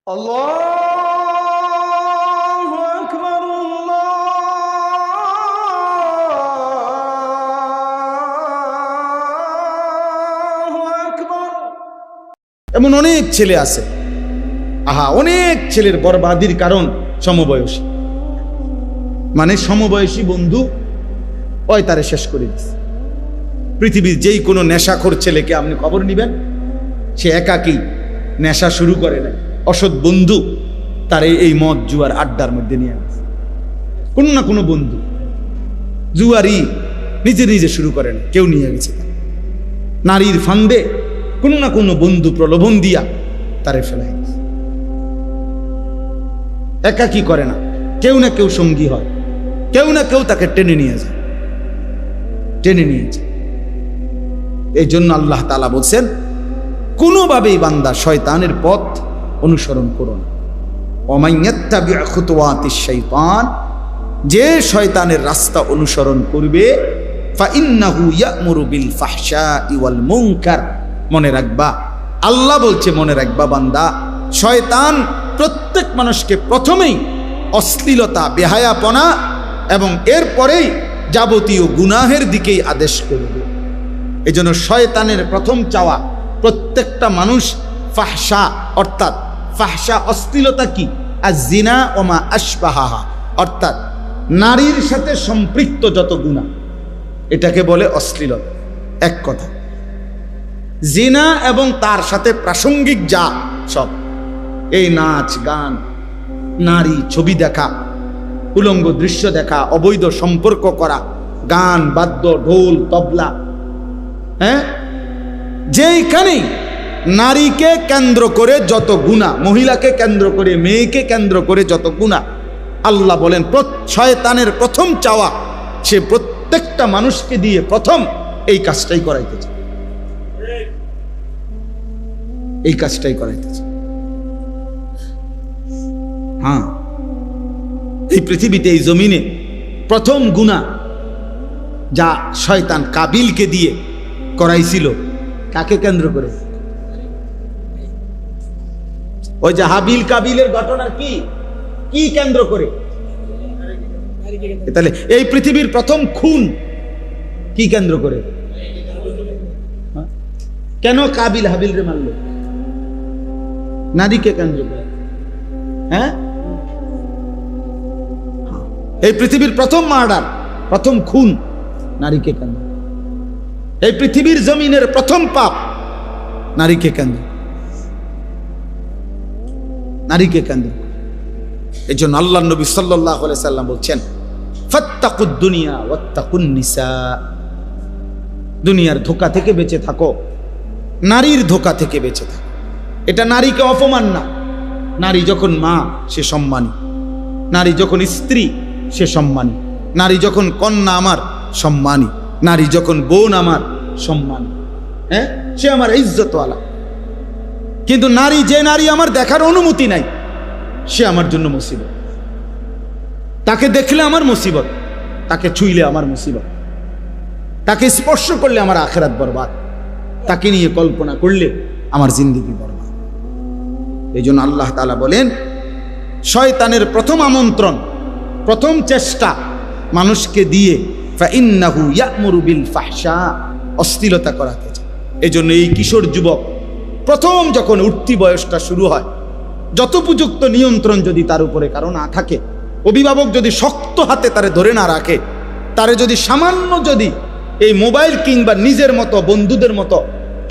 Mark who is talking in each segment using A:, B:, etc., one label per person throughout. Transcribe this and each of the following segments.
A: আল্লাহু আকবার, আল্লাহু আকবার। এমন অনেক ছেলে আছে, অনেক ছেলের বরবাদির কারণ সমবয়সী, মানে সমবয়সী বন্ধু ওই তারে শেষ করে দিচ্ছে। পৃথিবীর যেই কোনো নেশাখোর ছেলেকে আপনি খবর নিবেন, সে একাকী নেশা শুরু করে না, অসৎ বন্ধু তারে এই মদ জুয়ার আড্ডার মধ্যে নিয়ে গেছে। কোনো না কোনো বন্ধু জুয়ারি নিজে নিজে শুরু করে না, কেউ নিয়ে গেছে। নারীর ফান্দে কোনো না কোনো বন্ধু প্রলোভন দিয়া তারে ফেলাই গেছে। একাকী করে না, কেউ না কেউ সঙ্গী হয়, কেউ না কেউ তাকে টেনে নিয়ে যায়, টেনে নিয়ে যায়। এই জন্য আল্লাহ তাআলা বলছেন, কোনোভাবেই বান্দা শয়তানের পথ অনুসরণ করো না। ওয়ামাইয়াত্তাবি' খুতুওয়াতিশ শাইতান, যে শয়তানের রাস্তা অনুসরণ করবে, ফাইন্নাহু ইয়া'মুরু বিল ফাহশাই ওয়াল মুনকার। মনে রাখবা, আল্লাহ বলছে মনে রাখবা বান্দা, শয়তান প্রত্যেক মানুষকে প্রথমেই অশ্লীলতা, বেহায়াপনা এবং এরপরেই যাবতীয় গুনাহের দিকেই আদেশ করবে। এজন্য শয়তানের প্রথম চাওয়া প্রত্যেকটা মানুষ ফাহশা, অর্থাৎ ফাহশা অশ্লীলতা কি? আয-যিনা ওয়া মা আশবাহাহা, অর্থাৎ নারীর সাথে সম্পৃক্ত যত গুনাহ, এটাকে বলে অশ্লীলতা। এক কথা, জিনা এবং তার সাথে প্রাসঙ্গিক যা সব, এই নাচ গান, নারী ছবি দেখা, উলঙ্গ দৃশ্য দেখা, অবৈধ সম্পর্ক করা, গান বাদ্য, ঢোল তবলা, যেইখানেই নারীকে কেন্দ্র করে যত গুনাহ, মহিলাকে কেন্দ্র করে, মেয়েকে কেন্দ্র করে যত গুনাহ, আল্লাহ বলেন শয়তানের প্রথম চাওয়া সে প্রত্যেকটা মানুষকে দিয়ে প্রথম এই কাজটাই করাইতেছে, এই কাজটাই করাইতেছে। এই পৃথিবীতে, এই জমিনে প্রথম গুনাহ যা শয়তান কাবিলকে দিয়ে করাইছিল, কাকে কেন্দ্র করে? ওই যে হাবিল কাবিলের ঘটনা কি কি কেন্দ্র করে? তাহলে এই পৃথিবীর প্রথম খুন কি কেন্দ্র করে? কেন কাবিল হাবিল রে মারল? নারীকে কেন্দ্র করে। এই পৃথিবীর প্রথম মার্ডার, প্রথম খুন নারীকে কেন্দ্র। এই পৃথিবীর জমিনের প্রথম পাপ নারীকে কেন্দ্র, নারীকে কেন্দ্র। এই জন্য আল্লাহ নবী সাল্লাল্লাহু আলাইহি সাল্লাম বলছেন, ফাত্তাকুদ দুনিয়া ওয়াত্তাকুন নিসা, দুনিয়ার ধোঁকা থেকে বেঁচে থাকো, নারীর ধোঁকা থেকে বেঁচে থাকো। এটা নারীকে অপমান না। নারী যখন মা সে সম্মানী, নারী যখন স্ত্রী সে সম্মানী, নারী যখন কন্যা আমার সম্মানী, নারী যখন বোন আমার সম্মানী, সে আমার ইজ্জতওয়ালা। কিন্তু নারী, যে নারী আমার দেখার অনুমতি নাই, সে আমার জন্য মুসিবত। তাকে দেখলে আমার মুসিবত, তাকে ছুঁইলে আমার মুসিবত, তাকে স্পর্শ করলে আমার আখিরাত বরবাদ, তাকে নিয়ে কল্পনা করলে আমার জিন্দেগি বরবাদ। এই জন্য আল্লাহ তাআলা বলেন, শয়তানের প্রথম আমন্ত্রণ, প্রথম চেষ্টা মানুষকে দিয়ে ফাইন্নাহু ইয়া'মুরু বিল ফাহশা, অশ্লীলতা করাতে চায়। এই জন্য এই কিশোর যুবক প্রথম যখন উঠতি বয়সটা শুরু হয়, যথোপযুক্ত নিয়ন্ত্রণ যদি তার উপরে কারো না থাকে, অভিভাবক যদি শক্ত হাতে তারে ধরে না রাখে, তারে যদি সামান্য যদি এই মোবাইল কিংবা নিজের মতো বন্ধুদের মতো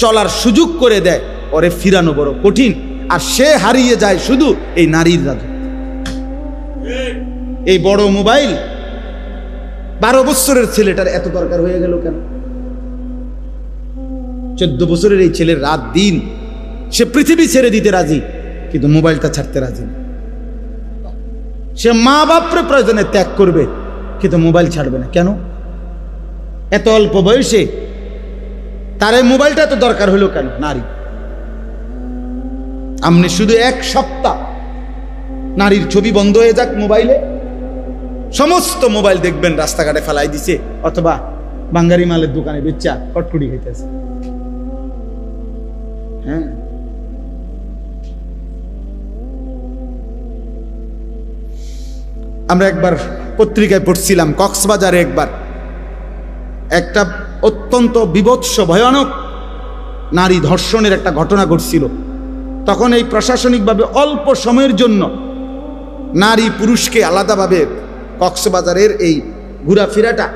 A: চলার সুযোগ করে দেয়, ওরে ফিরানো বড় কঠিন। আর সে হারিয়ে যায় শুধু এই নারীর রাজত্ব। এই বড় মোবাইল 12 বছরের ছেলেটার এত দরকার হয়ে গেল কেন? 14 বছরের এই ছেলের রাত দিন সে পৃথিবী ছেড়ে দিতে রাজি, কিন্তু মোবাইলটা ছাড়তে রাজি না। সে মা বাপরে প্রয়োজনে ত্যাগ করবে, কিন্তু মোবাইল ছাড়বে না। কেন? এত অল্প বয়সে তার এই মোবাইলটা এত দরকার হলো কেন? নারী। আপনি শুধু 1 সপ্তাহ নারীর ছবি বন্ধ হয়ে যাক মোবাইলে, সমস্ত মোবাইল দেখবেন রাস্তাঘাটে ফেলাই দিছে, অথবা বাঙ্গারি মালের দোকানে বেচা কটকুটি খাইতেছে। আমরা একবার পত্রিকায় পড়ছিলাম, কক্সবাজারে একবার একটা অত্যন্ত বীভৎস ভয়ানক নারী ধর্ষণের একটা ঘটনা ঘটছিল। তখন এই প্রশাসনিকভাবে অল্প সময়ের জন্য নারী পুরুষকে আলাদাভাবে কক্সবাজারের এই ঘোরাফেরাটা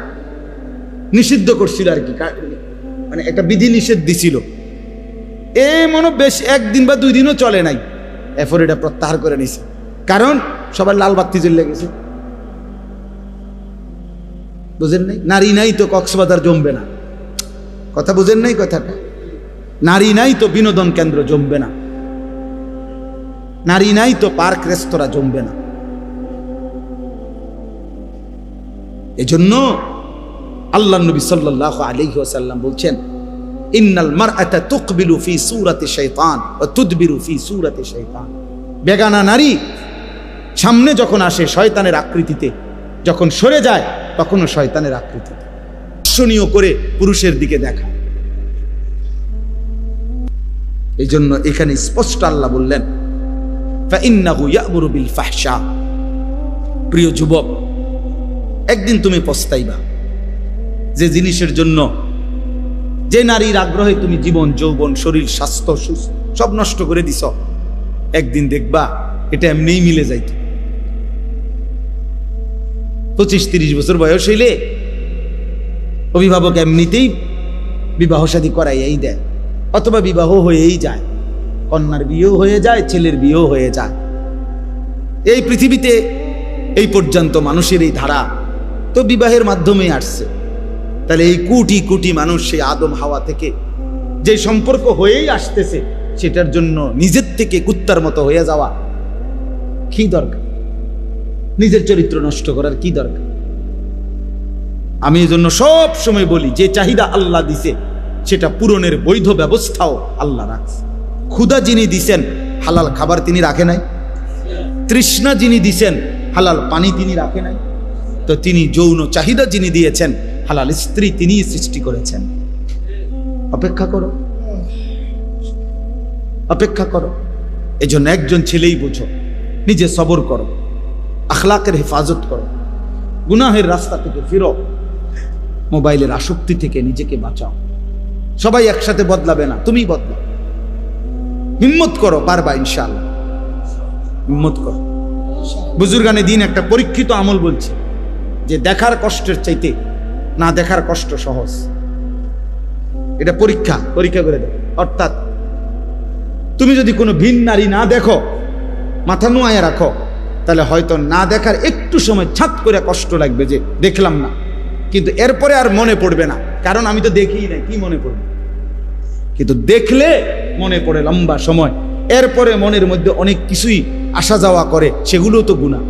A: নিষিদ্ধ করছিল আর কি, মানে একটা বিধি নিষেধ দিছিল। মনে বেশ একদিন বা 2 দিনও চলে নাই, এরপর এটা প্রত্যাহার করে নিছে। কারণ সবার লাল বাতি জ্বলে গেছে। বুঝেন নাই? নারী নাই তো কক্সবাজার জমবে না। কথা বুঝেন নাই কথাটা? নারী নাই তো বিনোদন কেন্দ্র জমবে না, নারী নাই তো পার্ক রেস্তোরাঁ জমবে না। এজন্য আল্লাহ নবী সাল্লাল্লাহু আলাইহি ওয়াসাল্লাম বলছেন, ইন্নাল মারআতা তুকবিলু ফি সূরাতি শাইতান ওয়া তুদবিরু ফি সূরাতি শাইতান। বেগানা নারী সামনে যখন আসে শয়তানের আকৃতিতে, যখন সরে যায় তখনও শয়তানের আকৃতিতে। দর্শনীয় করে পুরুষের দিকে দেখা। এই জন্য এখানে স্পষ্ট আল্লাহ বললেন, ফাইন্নাহু ইয়া'মুরু বিল ফাহশা। প্রিয় যুবক, একদিন তুমি পস্তাইবা যে জিনিসের জন্য, যে নারীর আগ্রহে তুমি জীবন, যৌবন, শরীর, স্বাস্থ্য সব নষ্ট করে দিছ। একদিন দেখবা এটা এমনিই মিলে যাইত। 25-30 বছর বয়স হইলে অভিভাবক এমনিতেই বিবাহ শাদী করাইয়াই দেয়, অথবা বিবাহ হয়েই যায়, কন্যার বিয়েও হয়ে যায়, ছেলের বিয়েও হয়ে যায়। এই পৃথিবীতে এই পর্যন্ত মানুষের এই ধারা তো বিবাহের মাধ্যমেই আসছে। তাহলে এই কোটি কোটি মানুষ সেই আদম হাওয়া থেকে যে সম্পর্ক হয়েই আসতেছে, সেটার জন্য নিজের থেকে কুত্তার মতো হয়ে যাওয়া কি দরকার? নিজের চরিত্র নষ্ট করার কি দরকার? আমি এই জন্য সব সময় বলি, যে চাহিদা আল্লাহ দিছে সেটা পূরণের বৈধ ব্যবস্থাও আল্লাহ রাখছে। ক্ষুধা যিনি দিছেন, হালাল খাবার তিনি রাখে নাই। তৃষ্ণা যিনি দিছেন, হালাল পানি তিনি রাখে নাই। তো তিনি যৌন চাহিদা যিনি দিয়েছেন, হালাল স্ত্রী তিনি সৃষ্টি করেছেন। অপেক্ষা করো, অপেক্ষা করো। এই জন্য একজন ছেলেই বুঝো, নিজে সবর করো, আখলাকের হেফাজত করো, গুনাহের রাস্তা থেকে ফিরো, মোবাইলের আসক্তি থেকে নিজেকে বাঁচাও। সবাই একসাথে বদলাবে না, তুমি বদলাও। হিম্মত করো, পারবা ইনশাআল্লাহ। হিম্মত করো। বুজুর্গানে দিন একটা পরীক্ষিত আমল বলছে যে দেখার কষ্টের চাইতে না দেখার কষ্ট সহজ। এটা পরীক্ষা করে দেয়। অর্থাৎ তুমি যদি কোনো ভিন নারী না দেখো, মাথা নোয়ায় রাখো, তাহলে হয়তো না দেখার একটু সময় ছাত করে কষ্ট লাগবে যে দেখলাম না, কিন্তু এরপরে আর মনে পড়বে না, কারণ আমি তো দেখিই নাই, কি মনে পড়বে? কিন্তু দেখলে মনে পড়ে লম্বা সময়। এরপরে মনের মধ্যে অনেক কিছুই আসা যাওয়া করে, সেগুলো তো গুনাহ।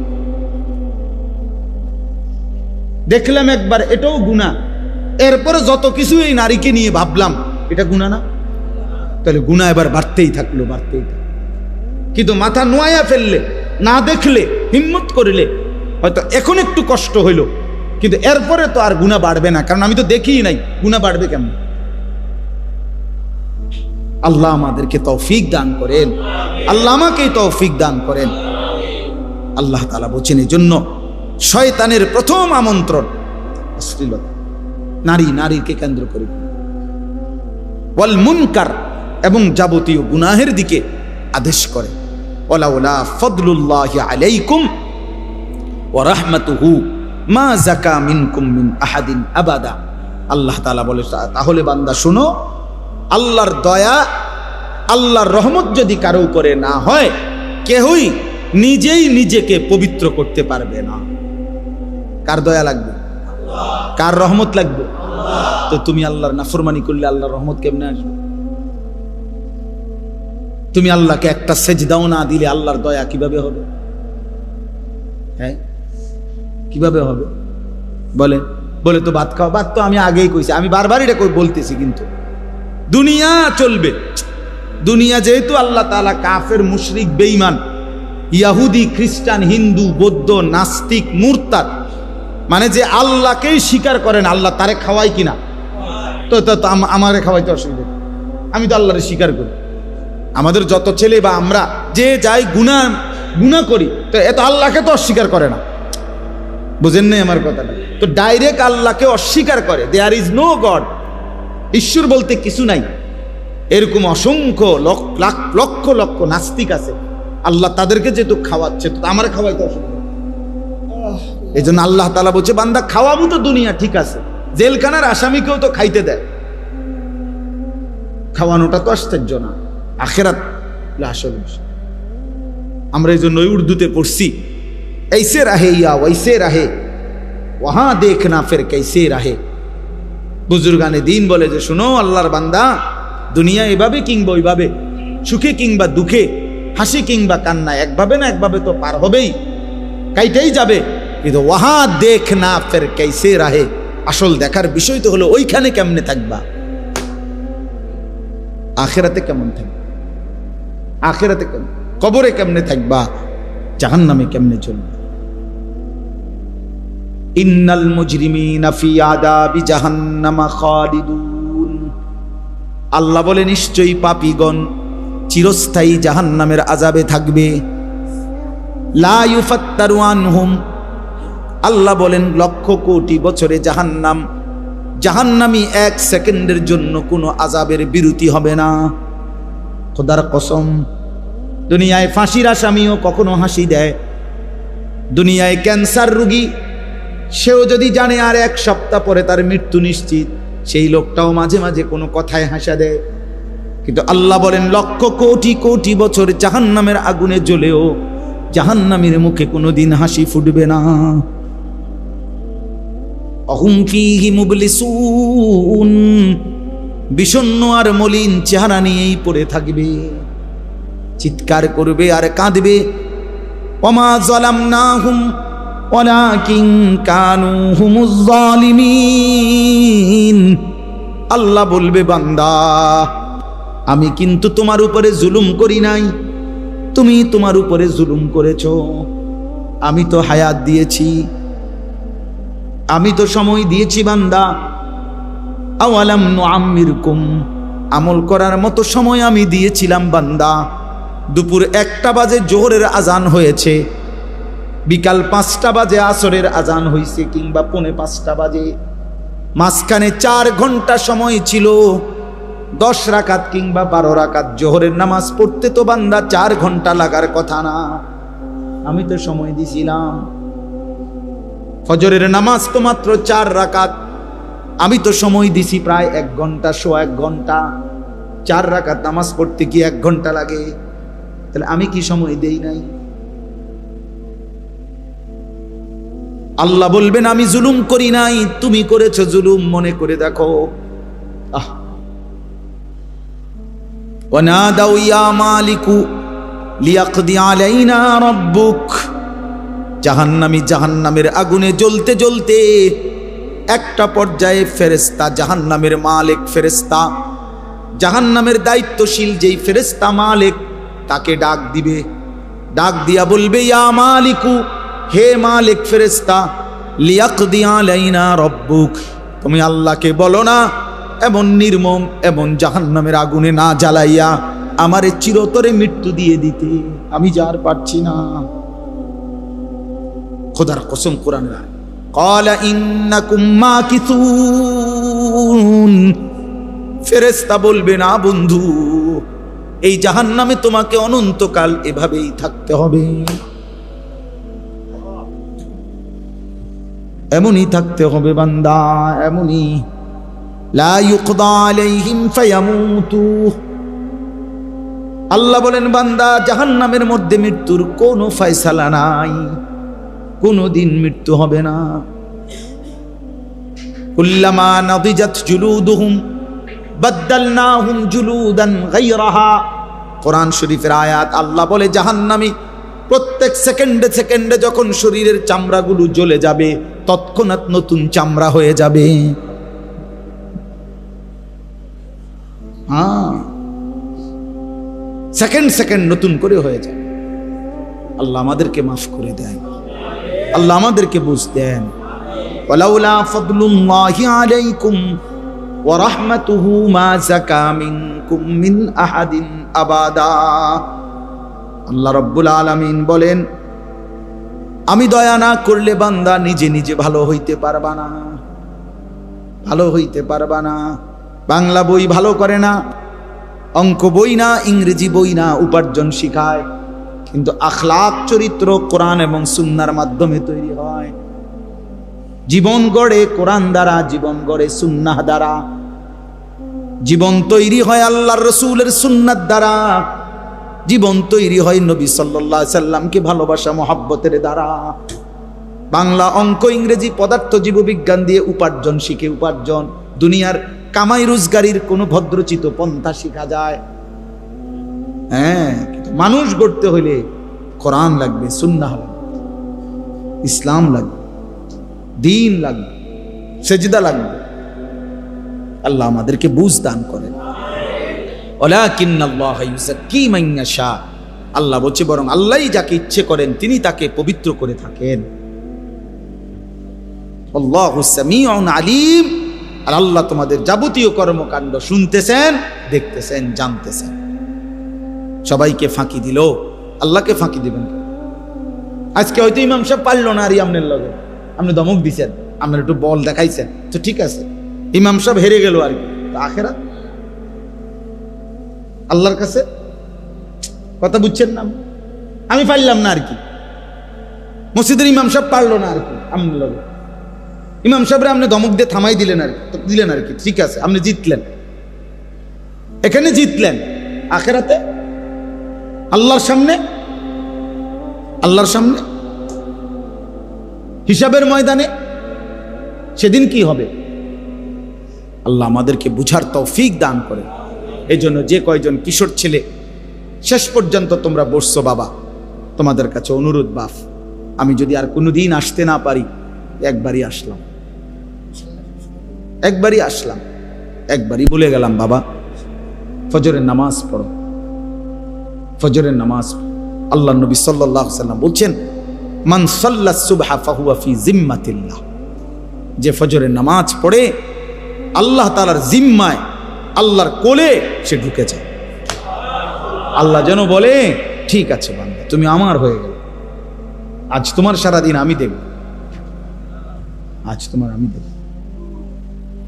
A: দেখলাম একবার, এটাও গুনাহ। এরপরে যত কিছু এই নারীকে নিয়ে ভাবলাম, এটা গুনাহ না? তাহলে গুনাহ এবার বাড়তেই থাকলো, বাড়তেই থাকলো। কিন্তু মাথা নোয়াইয়া ফেললে, না দেখলে, হিম্মত করলে, হয়তো এখন একটু কষ্ট হইল, কিন্তু এরপরে তো আর গুনাহ বাড়বে না, কারণ আমি তো দেখিই নাই। গুনাহ বাড়বে কেমন? আল্লাহ আমাদেরকে তৌফিক দান করেন, আল্লাহ আমাকেই তৌফিক দান করেন। আল্লাহ তাআলা বলেন, এই জন্য শয়তানের প্রথম আমন্ত্রণ অশ্লীলতা, নারীকে কেন্দ্র করে, ওয়াল মুনকার, এবং যাবতীয় গুনাহের দিকে আদেশ করে। ওয়ালাউলা ফাদলুল্লাহি আলাইকুম ওয়া রাহমাতুহু মা যাকা মিনকুম মিন আহাদিন আবাদা। আল্লাহ তাআলা বলে, তাহলে বান্দা শুনো, আল্লাহর দয়া, আল্লাহর রহমত যদি কারো উপরে না হয়, কেউই নিজেই নিজেকে পবিত্র করতে পারবে না। কার দয়া লাগবে? কার রহমত লাগবে? তো তুমি আল্লাহর নাফরমানি করলে আল্লাহর রহমত কেমনে আসবে? তুমি আল্লাহকে একটা সেজদাও না দিলে আল্লাহর দয়া কিভাবে হবে? হ্যাঁ, কিভাবে হবে বলে? বলে তো ভাত খাও, ভাত তো আমি আগেই কইছি, আমি বারবার এটা বলতেছি, কিন্তু দুনিয়া চলবে। দুনিয়া যেহেতু আল্লাহ তাআলা কাফের, মুশরিক, বেঈমান, ইহুদি, খ্রিস্টান, হিন্দু, বৌদ্ধ, নাস্তিক, মুরতাদ, মানে যে আল্লাহকেই স্বীকার করেন, আল্লাহ তারে খাওয়াই কিনা, তো আমারে খাওয়াইতে অসুবিধা, আমি তো আল্লাহরে স্বীকার করি। আমাদের যত ছেলে বা আমরা যে যাই গুনাহ করি, তো এত আল্লাহকে তো অস্বীকার করে না, বুঝেন নাই আমার কথাটা? তো ডাইরেক্ট আল্লাহকে অস্বীকার করে, দেয়ার ইজ নো গড, ঈশ্বর বলতে কিছু নাই, এরকম অসংখ্য লক্ষ লক্ষ নাস্তিক আছে। আল্লাহ তাদেরকে যেহেতু খাওয়াচ্ছে, তো আমার খাওয়াইতে অসুবিধা। এই জন্য আল্লাহ তাআলা বলছে, বান্দা খাওয়াবো তো দুনিয়া ঠিক আছে, জেলখানার আসামিকেও তো খাইতে দেয়, খাওয়ানোটা তো আশ্চর্য না, আখিরাত আসল বিষয়। আমরা এই জন্য উর্দুতে পড়ছি, ऐसे रहे या वैसे रहे वहां देखना फिर कैसे रहे। বুজুর্গানে দিন বলে যে, শোনো আল্লাহর বান্দা, দুনিয়া এভাবে কিংবা ওইভাবে, সুখে কিংবা দুঃখে, হাসি কিংবা কান্না, একভাবে না একভাবে তো পার হবেই, কাইটাই যাবে, কিন্তু ওয়াহা দেখনা ফির कैसे रहे, আসল দেখার বিষয় তো হলো ওইখানে কেমনে থাকবা, আখিরাতে কেমন থাকবা, আখিরাতে কেমন, কবরে কেমনে থাকবা, জাহান্নামে কেমনে চলবে। ইন্নাল মুজরিমিনা ফি আযাবি জাহান্নামা খালিদুন, আল্লাহ বলে নিশ্চয়ই পাপীগণ চিরস্থায়ী জাহান্নামের আযাবে থাকবে। লা ইউফাত্তারু আনহুম, আল্লাহ বলেন লক্ষ কোটি বছরে জাহান্নামী এক সেকেন্ডের জন্য কোনো আযাবের বিরতি হবে না। খোদার কসম, দুনিয়ায় ফাঁসির আসামিও কখনো হাসি দেয়, দুনিয়ায় ক্যান্সার রোগী সেও যদি জানে আর এক সপ্তাহ পরে তার মৃত্যু নিশ্চিত, সেই লোকটাও মাঝে মাঝে কোনো কথায় হাসা দেয়। কিন্তু আল্লাহ বলেন লক্ষ কোটি কোটি বছর জাহান্নামের আগুনে জ্বলেও জাহান্নামীর মুখে কোনোদিন হাসি ফুটবে না। অহুম ফীহি মুবলিসুন, বিষণ্ণ আর মলিন চেহারা নিয়েই পড়ে থাকবে, চিৎকার করবে আর কাঁদবে। ওমা যালামনাহুম ওয়ালাকিন কানু হুমুজ জালিমিন, আল্লাহ বলবে বান্দা আমি কিন্তু তোমার উপরে জুলুম করি নাই, তুমি তোমার উপরে জুলুম করেছো। আমি তো হায়াত দিয়েছি, আমি তো সময় দিয়েছি বান্দা। আওয়ালাম নুআম্মিরকুম, আমল করার মতো সময় আমি দিয়েছিলাম বান্দা। দুপুর 1টা বাজে জোহরের আজান হয়েছে, বিকাল 5টা বাজে আসরের আজান হয়েছে, কিংবা 4:45 বাজে, মাঝখানে 4 ঘন্টা সময় ছিল। 10 রাকাত কিংবা 12 রাকাত জোহরের নামাজ পড়তে তো বান্দা 4 ঘন্টা লাগার কথা না, আমি তো সময় দিছিলাম। ফজরের নামাজ তো মাত্র 4 রাকাত, আমি তো সময় দিছি প্রায় 1 ঘন্টা, 1 ঘন্টা। 4 রাকাত নামাজ পড়তে কি 1 ঘন্টা লাগে? তাহলে আমি কি সময় দেই নাই? আল্লাহ বলবেন আমি জুলুম করি নাই, তুমি করেছো জুলুম, মনে করে দেখো। ওয়ানাদাউ ইয়া মালিকু লিয়াকদি আলাইনা রাব্বুক, জাহান্নামী জাহান্নামের আগুনে জ্বলতে জ্বলতে একটা পর্যায়ে ফেরেশতা, জাহান্নামের মালিক ফেরেশতা, জাহান্নামের দায়িত্বশীল যেই ফেরেশতা মালিক, তাকে ডাক দিবে। ডাক দিয়া বলবে ইয়া মালিকু, হে মালিক ফেরেশতা, লিয়াকদি আলাইনা রাব্বুক, তুমি আল্লাহকে বলো না এমন নির্মম এমন জাহান্নামের আগুনে না জ্বালাইয়া আমারে চিরতরে মৃত্যু দিয়ে দিতে, আমি যার পারছি না। খোদার কসম, কোরআনে ক্বালা ইন্নাকুম মাকিসুন, ফেরেশতা বলবে না বন্ধু, এই জাহান্নামে তোমাকে অনন্তকাল এভাবেই থাকতে হবে, এমনই থাকতে হবে বান্দা, এমনই। লা ইউকদা আলাইহিম ফায়ামুতু, আল্লাহ বলেন বান্দা জাহান্নামের মধ্যে মৃত্যুর কোনো ফয়সালা নাই, কোনদিন মৃত্যু হবে না। কুল্লামা নাদিজাত জুলুদুহুম বাদদালনাহুম জুলুদান গায়রাহা, কোরআন শরীফের আয়াত। আল্লাহ বলে জাহান্নামী প্রত্যেক সেকেন্ডে সেকেন্ডে যখন শরীরের চামড়াগুলো জ্বলে যাবে, তৎক্ষণাৎ নতুন চামড়া হয়ে যাবে। সেকেন্ড সেকেন্ড নতুন করে হয়ে যায়। আল্লাহ আমাদেরকে মাফ করে দেন, আল্লাহ আমাদেরকে বুঝতেন। ওয়ালাউলা ফাদলুল্লাহি আলাইকুম ওয়া রাহমাতুহু মা যাকা মিনকুম মিন আহাদিন আবাদা। আল্লাহ রাব্বুল আলামিন বলেন, আমি দয়া না করলে বান্দা নিজে নিজে ভালো হইতে পারবা না, ভালো হইতে পারবা না। বাংলা বই ভালো করে না, অঙ্ক বই না, ইংরেজি বই না উপার্জন শিখায়, কিন্তু আখলাক চরিত্র কোরআন এবং সুন্নাহর মাধ্যমে তৈরি হয়। জীবন গড়ে কোরআন দ্বারা, জীবন গড়ে সুন্নাহ দ্বারা, জীবন তৈরি হয় আল্লাহর রাসূলের সুন্নাত দ্বারা, জীবন তৈরি হয় নবী সাল্লাল্লাহু আলাইহি সাল্লামকে ভালোবাসা মহব্বতের দ্বারা। বাংলা, অঙ্ক, ইংরেজি, পদার্থ, জীববিজ্ঞান দিয়ে উপার্জন শিখে উপার্জন, দুনিয়ার কামাই রোজগারির কোনো ভদ্রচিত পন্থা শিখা যায়। হ্যাঁ, মানুষ গড়তে হইলে কোরআন লাগবে, সুন্নাহ লাগবে, ইসলাম লাগবে, দ্বীন লাগবে, সেজদা লাগবে। আল্লাহ আমাদেরকে বুঝ দান করেন। ওয়ালাকিন্নাল্লাহা ইউযাক্কি মান ইয়াশা, আল্লাহ বলছে বরং আল্লাহই যাকে ইচ্ছে করেন তিনি তাকে পবিত্র করে থাকেন। আল্লাহু সামিউন আলিম, আর আল্লাহ তোমাদের যাবতীয় কর্মকাণ্ড শুনতেছেন, দেখতেছেন, জানতেছেন। সবাইকে ফাঁকি দিল, আল্লাহকে ফাঁকি দিবেন। আজকে হয়তো ইমাম সাহেব পারলো না, আর আপনার লগে আপনি ধমক দিছেন, আপনার একটু বল দেখাইছেন, তো ঠিক আছে, ইমাম সাহেব হেরে গেল আর কি। আখেরাত আল্লাহর কাছে কথা বুঝছেন না, আমি পারলাম না আর কি, মসজিদের ইমাম সাহেব পারলো না আর কি, আপনার লগে ইমাম সাহেবরা আপনি ধমক দিয়ে থামাই দিলেন আর কি, দিলেন আর কি, ঠিক আছে, আপনি জিতলেন, এখানে জিতলেন। আখেরাতে আল্লাহর সামনে, আল্লাহর সামনে হিসাবের ময়দানে সেদিন কি হবে? আল্লাহ আমাদেরকে বুঝার তৌফিক দান করে। এই জন্য যে কয়জন কিশোর ছেলে শেষ পর্যন্ত তোমরা বসছো, বাবা তোমাদের কাছে অনুরোধ, বাপ আমি যদি আর কোনোদিন আসতে না পারি, একবারই আসলাম, একবারই আসলাম, একবারই বলে গেলাম, বাবা ফজরের নামাজ পড়ো, ফজরের নামাজ। আল্লাহ নবী সাল্লাল্লাহু আলাইহি ওয়াসাল্লাম বলছেন, মান সাল্লা সুবহা ফাহুয়া ফি জিম্মাতিল্লাহ, যে ফজরের নামাজ পড়ে আল্লাহ তাআলার জিম্মায়, আল্লাহর কোলে সে ঢুকে যায়। আল্লাহ যেন বলে, ঠিক আছে বান্দা, তুমি আমার হয়ে গেল, আজ তোমার সারাদিন আমি দেব, আজ তোমার আমি দেব।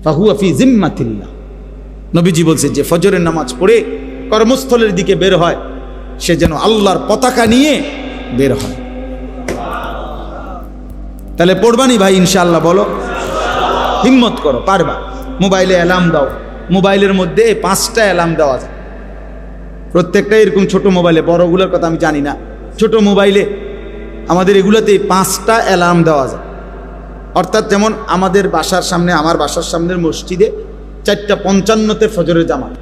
A: ফাহুয়া ফি জিম্মাতিল্লাহ। নবীজি বলছে, যে ফজরের নামাজ পড়ে কর্মস্থলের দিকে বের হয়, সে যেন আল্লাহর পতাকা নিয়ে বের হয়। তাহলে পড়বানি ভাই ইনশাআল্লাহ? বলো, হিম্মত করো, পারবা। মোবাইলে অ্যালার্ম দাও, মোবাইলের মধ্যে 5টা অ্যালার্ম দেওয়া যায়, প্রত্যেকটা এরকম ছোট মোবাইলে, বড়গুলোর কথা আমি জানি না, ছোট মোবাইলে আমাদের এগুলোতে 5টা অ্যালার্ম দেওয়া যায়। অর্থাৎ যেমন আমাদের বাসার সামনে, আমার বাসার সামনের মসজিদে 4:55-তে ফজরের জামাত,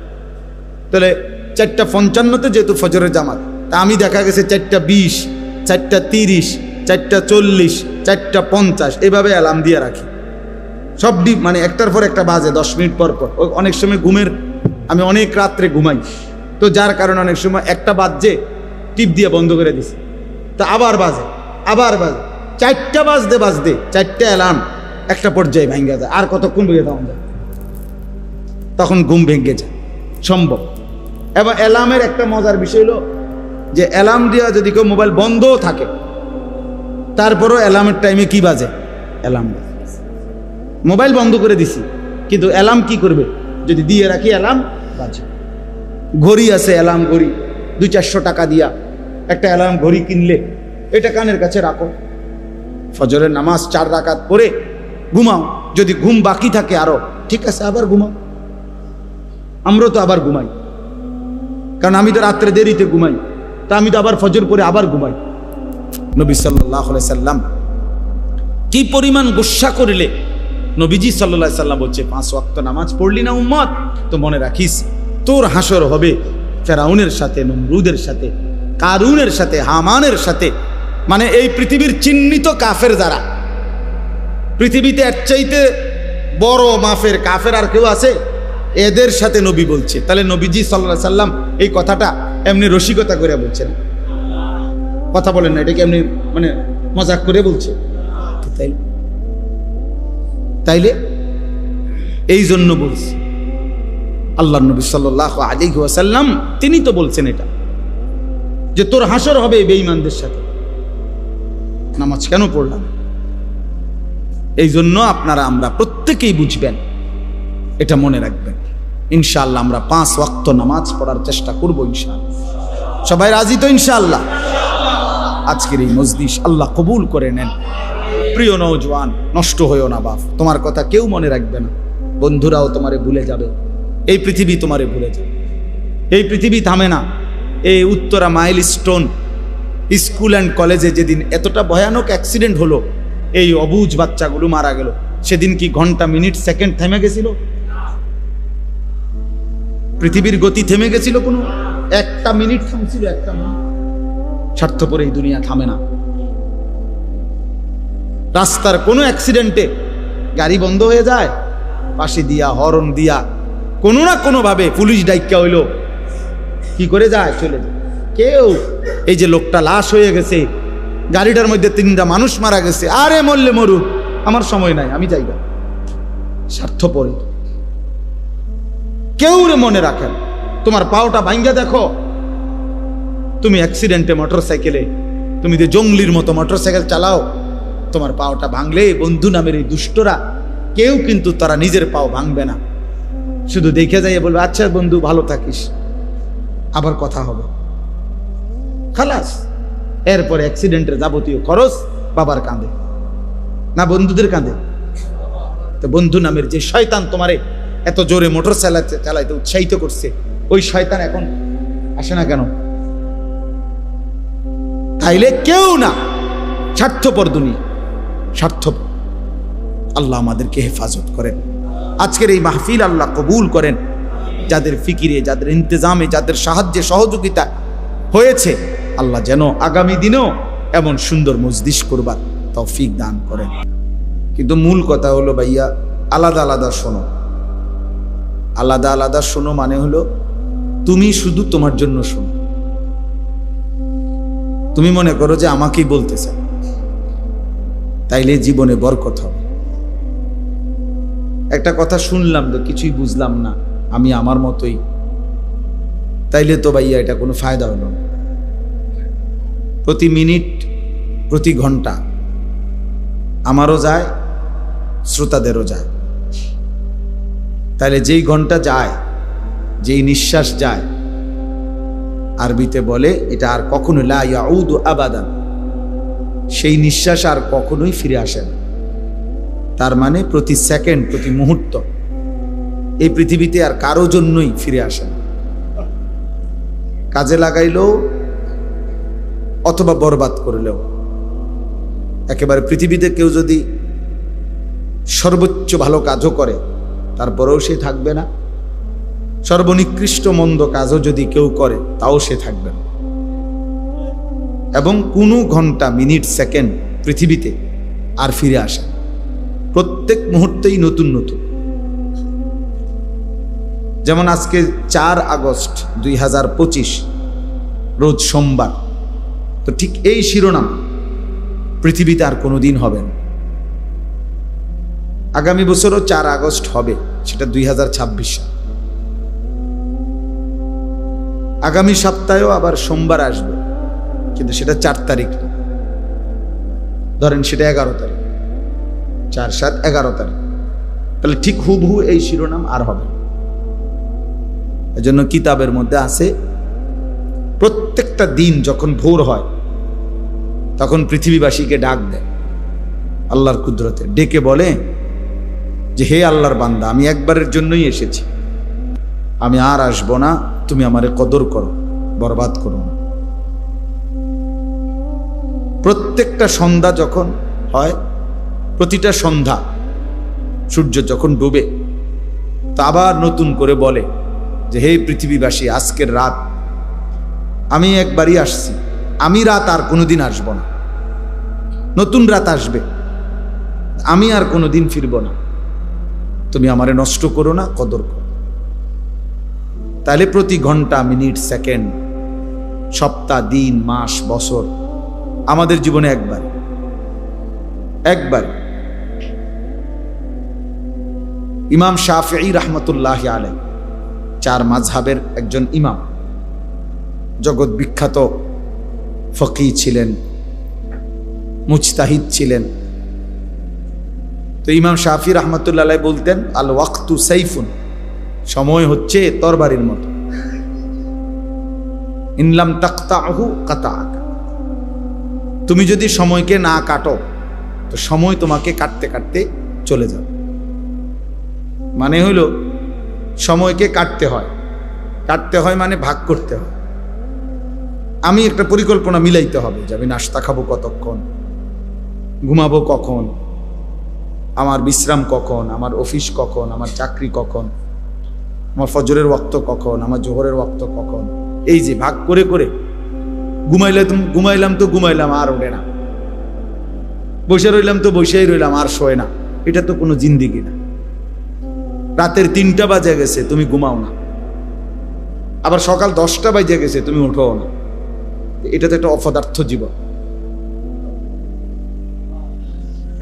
A: তাহলে 4:55-তে যেহেতু ফজরের জামাত, তা আমি দেখা গেছে 4:20, 4:30, 4:40, 4:50 এভাবে অ্যালার্ম দিয়ে রাখি। সব মানে একটার পর একটা বাজে, 10 মিনিট পর পর। অনেক সময় ঘুমের, আমি অনেক রাত্রে ঘুমাই, তো যার কারণে অনেক সময় একটা বাজছে, টিপ দিয়ে বন্ধ করে দিছি, তা আবার বাজে, আবার বাজে, 4টা বাজতে বাজতে 4টা অ্যালার্ম একটা পর্যায়ে ভেঙে যায়। আর কতক্ষণ ভেঙে দেওয়া যায়, তখন ঘুম ভেঙে যায় সম্ভব। এবং অ্যালার্মের একটা মজার বিষয় হলো যে অ্যালার্ম দেওয়া যদি কেউ মোবাইল বন্ধও থাকে, তারপরও অ্যালার্মের টাইমে কি বাজে? অ্যালার্ম বাজে। মোবাইল বন্ধ করে দিছি, কিন্তু অ্যালার্ম কি করবে? যদি দিয়ে রাখি অ্যালার্ম বাজে। ঘড়ি আছে, অ্যালার্ম ঘড়ি 200-400 টাকা দিয়া একটা অ্যালার্ম ঘড়ি কিনলে, এটা কানের কাছে রাখো, ফজরের নামাজ 4 রাকাত পড়ে ঘুমাও। যদি ঘুম বাকি থাকে আরো, ঠিক আছে, আবার ঘুমাও। আমরা তো আবার ঘুমাই, কারণ আমি তো রাত্রে দেরিতে ঘুমাই, তা আমি তো আবার ফজর পরে আবার ঘুমাই। নবী সাল্লাল্লাহু আলাইহি সাল্লাম কি পরিমাণ গুসা করলে নবীজি সাল্লাল্লাহু আলাইহি সাল্লাম বলছে, 5 ওয়াক্ত নামাজ পড়লি না উম্মত, তো মনে রাখিস তোর হাসর হবে ফেরাউনের সাথে, নমরুদের সাথে, কারুনের সাথে, হামানের সাথে। মানে এই পৃথিবীর চিহ্নিত কাফের যারা, পৃথিবীতে এর চাইতে বড় মাফের কাফের আর কেউ আছে? এদের সাথে নবী বলছে। তাহলে নবীজি সাল্লাল্লাহু আলাইহি সাল্লাম এই কথাটা এমনি রসিকতা করে বলছেন, কথা বলেন না, এটাকে এমনি মানে মজাক করে বলছে। তাইলে এই জন্য বলছি, আল্লাহর নবী সাল্লাল্লাহু আলাইহি ওয়াসাল্লাম তিনি তো বলছেন এটা, যে তোর হাসর হবে বেঈমানদের সাথে। নামাজ কেন পড়লাম? এই জন্য আপনারা আমরা প্রত্যেকেই বুঝবেন, এটা মনে রাখবেন। ইনশাআল্লাহ আমরা 5 ওয়াক্ত নামাজ পড়ার চেষ্টা করব ইনশাআল্লাহ। সবাই রাজি তো ইনশাআল্লাহ? আজকের এই মজলিস আল্লাহ কবুল করে নেন। প্রিয় নওজওয়ান, নষ্ট হইও না বাপ, তোমার কথা কেউ মনে রাখবে না, বন্ধুরাও তোমারে ভুলে যাবে, এই পৃথিবী তোমারে ভুলে যাবে। এই পৃথিবী থামে না। এই উত্তরা মাইলস্টোন স্কুল অ্যান্ড কলেজে যেদিন এতটা ভয়ানক অ্যাক্সিডেন্ট হলো, এই অবুঝ বাচ্চাগুলো মারা গেল, সেদিন কি ঘন্টা, মিনিট, সেকেন্ড থেমে গেছিল? পৃথিবীর গতি থেমে গেছিল? কোনো একটা মিনিট থামছিল? একটা মিনিট? স্বার্থপর এই দুনিয়া থামে না। রাস্তার কোনো অ্যাক্সিডেন্টে গাড়ি বন্ধ হয়ে যায়, পাশে দিয়া হর্ন দিয়া কোনো না কোনো ভাবে পুলিশ ডাইকা হইলো কি করে যায়, চলে যায়। কেউ এই যে লোকটা লাশ হয়ে গেছে, গাড়িটার মধ্যে 3টা মানুষ মারা গেছে, আরে মরলে মরুক, আমার সময় নাই, আমি যাইবা। স্বার্থপর কেউ রে মনে রাখেন। তোমার পাওটা ভাঙ্গা দেখো, তুমি অ্যাক্সিডেন্টে মোটরসাইকেলে, তুমি যে জঙ্গলির মতো মোটরসাইকেল চালাও, তোমার পাওটা ভাঙলে বন্ধু নামের এই দুষ্টরা কেউ কিন্তু তারা নিজের পাও ভাঙবে না, শুধু দেখে যাইয়ে বলবে আচ্ছা বন্ধু ভালো থাকিস, আবার কথা হবে, খালাস। এরপরে অ্যাক্সিডেন্টের যাবতীয় খরচ বাবার কাঁধে না বন্ধুদের কাঁধে? তো বন্ধু নামের যে শয়তান তোমারে এত জোরে মোটর চালাইতে উৎসাহিত করছে, ওই শয়তান এখন আসে না কেন? তাইলে কেউ না, স্বার্থপর দুনিয়া, স্বার্থপর। আল্লাহ আমাদেরকে হেফাজত করেন। আজকের এই মাহফিল আল্লাহ কবুল করেন। যাদের ফিকিরে, যাদের ইন্তজামে, যাদের সাহায্যে সহযোগিতা হয়েছে, আল্লাহ যেন আগামী দিনেও এমন সুন্দর মজলিস করবার তৌফিক দান করেন। কিন্তু মূল কথা হলো ভাইয়া, আলাদা আলাদা শোনো। আলাদা আলাদা শোনো মানে হলো তুমি শুধু তোমার জন্য শোনো। তুমি মনে করো যে আমাকেই বলতেছে, তাইলে জীবনে বরকত হবে। একটা কথা শুনলাম তো কিছুই বুঝলাম না, আমি আমার মতোই, তাইলে তো ভাইয়া এটা কোনো ফায়দা হলো না। প্রতি মিনিট, প্রতি ঘন্টা আমারও যায়, শ্রোতাদেরও যায়। তাহলে যেই ঘন্টা যায়, যেই নিঃশ্বাস যায়, আরবিতে বলে এটা আর কখনো লা ইয়াউদু আবাদান, সেই নিঃশ্বাস আর কখনোই ফিরে আসে না। তার মানে প্রতি সেকেন্ড, প্রতি মুহূর্ত এই পৃথিবীতে আর কারো জন্যই ফিরে আসে না। কাজে লাগাইলেও অথবা বরবাদ করলেও, একেবারে পৃথিবীতে কেউ যদি সর্বোচ্চ ভালো কাজও করে তারপরেও সে থাকবে না, সর্বনিকৃষ্ট মন্দ কাজও যদি কেউ করে তাও সে থাকবে না। এবং কোনো ঘন্টা, মিনিট, সেকেন্ড পৃথিবীতে আর ফিরে আসে না। প্রত্যেক মুহূর্তেই নতুন নতুন। যেমন আজকে 4 আগস্ট 2025, রোজ সোমবার। তো ঠিক এই শিরোনাম পৃথিবীতে আর কোনোদিন হবে না। আগামী বছরও 4 আগস্ট হবে, সেটা 2026 সাল। আগামী সপ্তাহেও আবার সোমবার আসবে, কিন্তু সেটা 4 তারিখ না, ধরেন সেটা 11 তারিখ, 4, 7, 11 তারিখ। তাহলে ঠিক হুবহু এই শিরোনাম আর হবে। এজন্য কিতাবের মধ্যে আছে, প্রত্যেকটা দিন যখন ভোর হয় তখন পৃথিবীবাসীকে ডাক দেয় আল্লাহর কুদরতে, ডেকে বলে যে হে আল্লাহর বান্দা, আমি একবারের জন্যই এসেছি, আমি আর আসবো না, তুমি আমারে কদর করো, বরবাদ করো না। প্রত্যেকটা সন্ধ্যা যখন হয়, প্রতিটা সন্ধ্যা সূর্য যখন ডুবে, তা আবার নতুন করে বলে যে হে পৃথিবীবাসী, আজকের রাত আমি একবারই আসছি, আমি রাত আর কোনোদিন আসব না, নতুন রাত আসবে, আমি আর কোনোদিন ফিরব না, তুমি আমারে নষ্ট করো না, কদর করো। তাহলে প্রতি ঘন্টা, মিনিট, সেকেন্ড, সপ্তাহ, দিন, মাস, বছর আমাদের জীবনে একবার একবার। ইমাম শাফিঈ রাহমাতুল্লাহি আলাইহি 4 মাযহাবের একজন ইমাম, জগৎ বিখ্যাত ফকিহ ছিলেন, মুজতাহিদ ছিলেন। তো ইমাম শাফি রহমতুল্লাহ আলাইহি বলতেন, আল ওয়াক্তু সাইফুন, সময় হচ্ছে তরবারির মতো, ইনলাম তাকতাহু কাতাক, তুমি যদি সময়কে না কাটো তো সময় তোমাকে কাটতে কাটতে চলে যাবে। মানে হইল সময়কে কাটতে হয়, কাটতে হয় মানে ভাগ করতে হয়। আমি একটা পরিকল্পনা মিলাইতে হবে যে আমি নাস্তা খাবো কতক্ষণ, ঘুমাবো কখন, আমার বিশ্রাম কখন, আমার অফিস কখন, আমার চাকরি কখন, আমার ফজরের ওয়াক্ত কখন, আমার জোহরের ওয়াক্ত কখন। এই যে ভাগ করে করে ঘুমাইলাম তো ঘুমাইলাম, আর ওঠে না, বসে রইলাম তো বসেই রইলাম, আর শোয় না। এটা তো কোনো জিন্দিগি না। রাতের 3টা বাজে গেছে, তুমি ঘুমাও না, আবার সকাল 10টা বাজে গেছে, তুমি উঠোও না। এটা তো একটা অপদার্থ জীবন,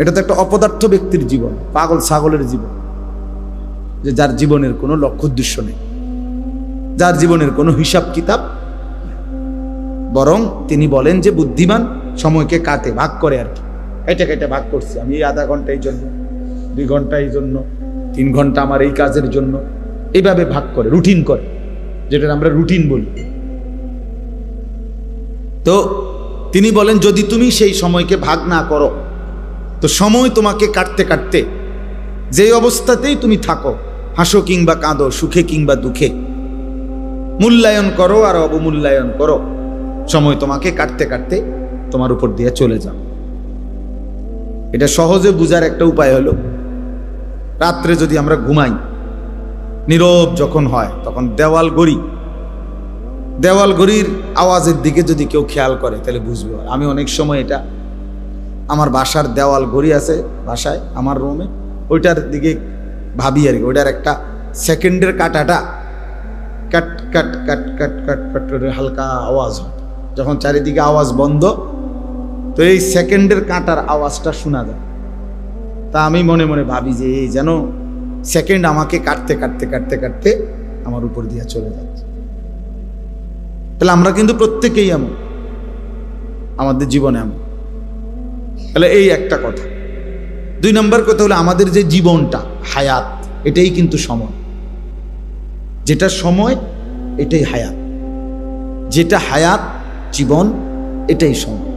A: এটা তো একটা অপদার্থ ব্যক্তির জীবন, পাগল ছাগলের জীবন, যে যার জীবনের কোনো লক্ষ্য উদ্দেশ্য নেই, যার জীবনের কোনো হিসাব কিতাব। বরং তিনি বলেন যে বুদ্ধিমান সময়কে কাটে, ভাগ করে আর কি। এটা কেটে ভাগ করছি, আমি এই আধা ঘন্টা এই জন্য, 2 ঘন্টা এই জন্য, 3 ঘন্টা আমার এই কাজের জন্য, এইভাবে ভাগ করে, রুটিন করে, যেটা আমরা রুটিন বলি। তো তিনি বলেন যদি তুমি সেই সময়কে ভাগ না করো তো সময় তোমাকে কাটতে কাটতে, যেই অবস্থাতেই তুমি থাকো, হাসো কিংবা কাঁদো, সুখে কিংবা দুঃখে, মূল্যায়ন করো আর অবমূল্যায়ন করো, সময় তোমাকে কাটতে কাটতে তোমার উপর দিয়ে চলে যাও। এটা সহজে বুঝার একটা উপায় হলো, রাত্রে যদি আমরা ঘুমাই, নীরব যখন হয় তখন দেওয়াল ঘড়ির আওয়াজের দিকে যদি কেউ খেয়াল করে তাহলে বুঝবে। আমি অনেক সময় এটা, আমার বাসার দেওয়াল ঘড়ি আছে বাসায়, আমার রুমে, ওইটার দিকে ভাবি আর কি। ওইটার একটা সেকেন্ডের কাটাটা কাট কাট কাট কাট কাট কাট করে হালকা আওয়াজ হয়, যখন চারিদিকে আওয়াজ বন্ধ, তো এই সেকেন্ডের কাটার আওয়াজটা শোনা যায়। তা আমি মনে মনে ভাবি যে এই যেন সেকেন্ড আমাকে কাটতে কাটতে কাটতে কাটতে আমার উপর দিয়ে চলে যাচ্ছে। তাহলে আমরা কিন্তু প্রত্যেকেই এমন, আমাদের জীবনে এমন। তাহলে এই একটা কথা। 2 নম্বর কথা হলো আমাদের যে জীবনটা, হায়াত, এটাই কিন্তু সময়। যেটা সময় এটাই হায়াত, যেটা হায়াত জীবন এটাই সময়।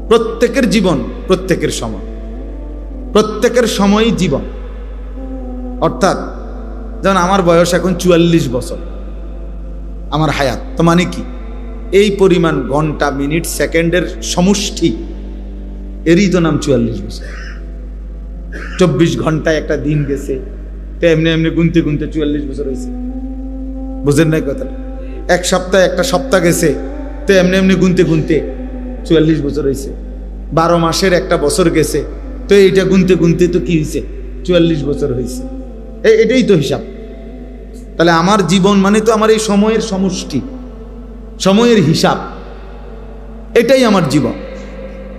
A: প্রত্যেকের জীবন, প্রত্যেকের সময়, প্রত্যেকের সময়ই জীবন। অর্থাৎ যেমন আমার বয়স এখন 44 বছর, আমার হায়াত তো মানে কি, এই পরিমাণ ঘন্টা মিনিট সেকেন্ডের সমষ্টি, এরই তো নাম 44 বছর। 24 ঘন্টায় একটা দিন গেছে, তো এমনি এমনি গুনতে গুনতে 44 বছর হয়েছে। বুঝেন নাই কথাটা? 1 সপ্তাহে একটা সপ্তাহ গেছে, তো এমনি এমনি গুনতে গুনতে 44 বছর হয়েছে। 12 মাসের একটা বছর গেছে, তো এইটা গুনতে গুনতে তো কি হয়েছে, 44 বছর হয়েছে। এটাই তো হিসাব। তাহলে আমার জীবন মানে তো আমার এই সময়ের সমষ্টি, সময়ের হিসাব, এটাই আমার জীবন,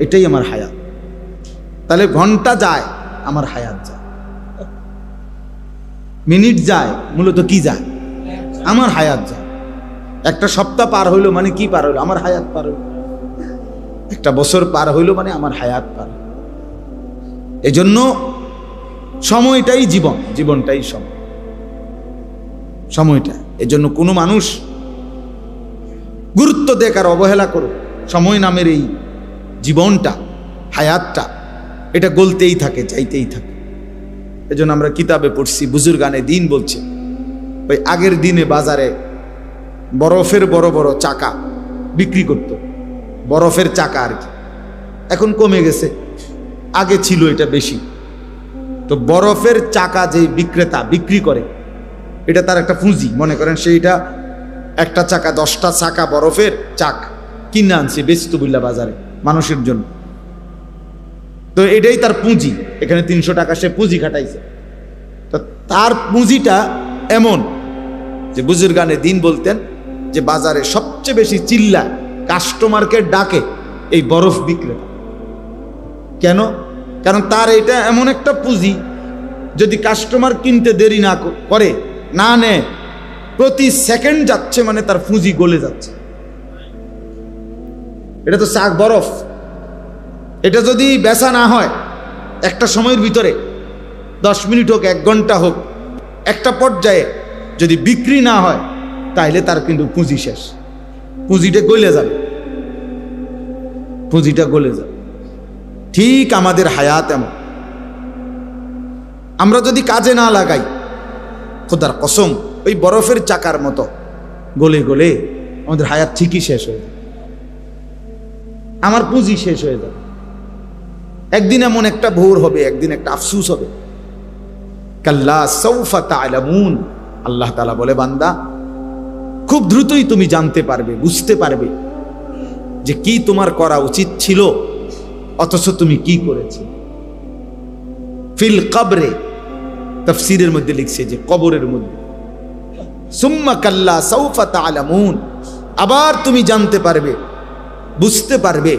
A: এটাই আমার হায়াত। তাহলে ঘন্টা যায়, আমার হায়াত যায়। মিনিট যায়, মূলত কি যায়, আমার হায়াত যায়। একটা সপ্তাহ পার হইলো মানে কি পার হইলো, আমার হায়াত পার হইলো। একটা বছর পার হইলো মানে আমার হায়াত পার। এজন্য সময়টাই জীবন, জীবনটাই সময়, সময়টা। এজন্য কোনো মানুষ গুরুত্ব দেখ আর অবহেলা করুক, সময় নামের এই জীবনটা, হায়াতটা, এটা গলতেই থাকে, চাইতেই থাকে। এজন্য আমরা কিতাবে পড়ছি, বুজুর্গানে দিন বলছে, ওই আগের দিনে বাজারে বরফের বড় বড় চাকা বিক্রি করত, বরফের চাকা আর কি। এখন কমে গেছে, আগে ছিল এটা বেশি। তো বরফের চাকা যে বিক্রেতা বিক্রি করে, এটা তার একটা পুঁজি। মনে করেন সেইটা একটা চাকা, 10টা চাকা বরফের চাক কিনে আনছে বেচতুবিল্লা বাজারে মানুষের জন্য। তো এটাই তার পুঁজি, এখানে 300 টাকা সে পুঁজি খাটাইছে। তো তার পুঁজিটা এমন যে বুজুর্গানে দিন বলতেন যে বাজারে সবচেয়ে বেশি চিল্লায়, কাস্টমারকে ডাকে এই বরফ বিক্রেতা। কেন? কারণ তার এটা এমন একটা পুঁজি, যদি কাস্টমার কিনতে দেরি না করে, না নেয়, প্রতি সেকেন্ড যাচ্ছে মানে তার পুঁজি গলে যাচ্ছে। এটা তো চাক বরফ, এটা যদি বেচা না হয় একটা সময়ের ভিতরে, 10 মিনিট হোক, 1 ঘন্টা হোক, একটা পর্যায়ে যদি বিক্রি না হয়, তাইলে তার কিন্তু পুঁজি শেষ, পুঁজিটা গলে যাবে, পুঁজিটা গলে যাবে। ঠিক আমাদের হায়াত এমন, আমরা যদি কাজে না লাগাই, খোদার কসম ওই বরফের চাকার মতো গলে গলে আমাদের হায়াত ঠিকই শেষ হয়ে যাবে, আমার পুঁজি শেষ হয়ে যাবে। একদিন এমন একটা ভোর হবে, একদিন একটা আফসুস হবে। কাল্লা সাউফা তা'লামুন, আল্লাহ তাআলা বলে, বান্দা খুব দ্রুতই তুমি জানতে পারবে, বুঝতে পারবে যে কি তোমার করা উচিত ছিল, অথচ তুমি কি করেছো। ফিল কবরে, তাফসীরের মধ্যে লিখছে যে কবরের মধ্যে। সুম্মা কাল্লা সাউফা তা'লামুন, আবার তুমি জানতে পারবে, বুঝতে পারবে।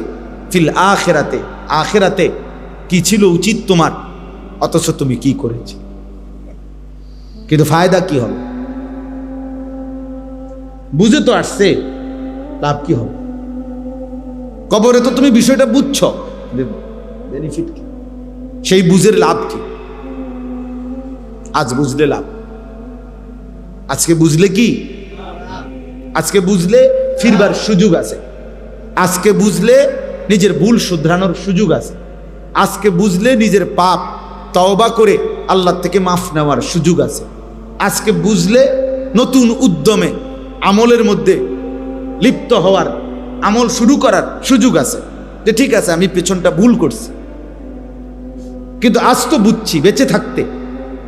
A: ফিল আখিরাতে, আখিরাতে কি ছিল উচিত তোমার, অথচ তুমি কি করেছো। কিন্তু ফায়দা কি হবে? বুঝে তো আসছে, লাভ কি হবে? কবরে তো তুমি বিষয়টা বুঝছো, বেনিফিট কি? সেই বুঝের লাভ কি? আজ বুঝলে লাভ, আজকে বুঝলে কি, আজকে বুঝলে ফিরবার সুযোগ আছে, আজকে বুঝলে নিজের ভুল শুধরানোর সুযোগ আছে, আজকে বুঝলে নিজের পাপ তওবা করে আল্লাহ থেকে মাফ নেওয়ার সুযোগ আছে, আজকে বুঝলে নতুন উদ্যমে আমলের মধ্যে লিপ্ত হওয়ার, আমল শুরু করার সুযোগ আছে। যে ঠিক আছে, আমি পেছনটা ভুল করছি, কিন্তু আজ তো বুঝছি, বেঁচে থাকতে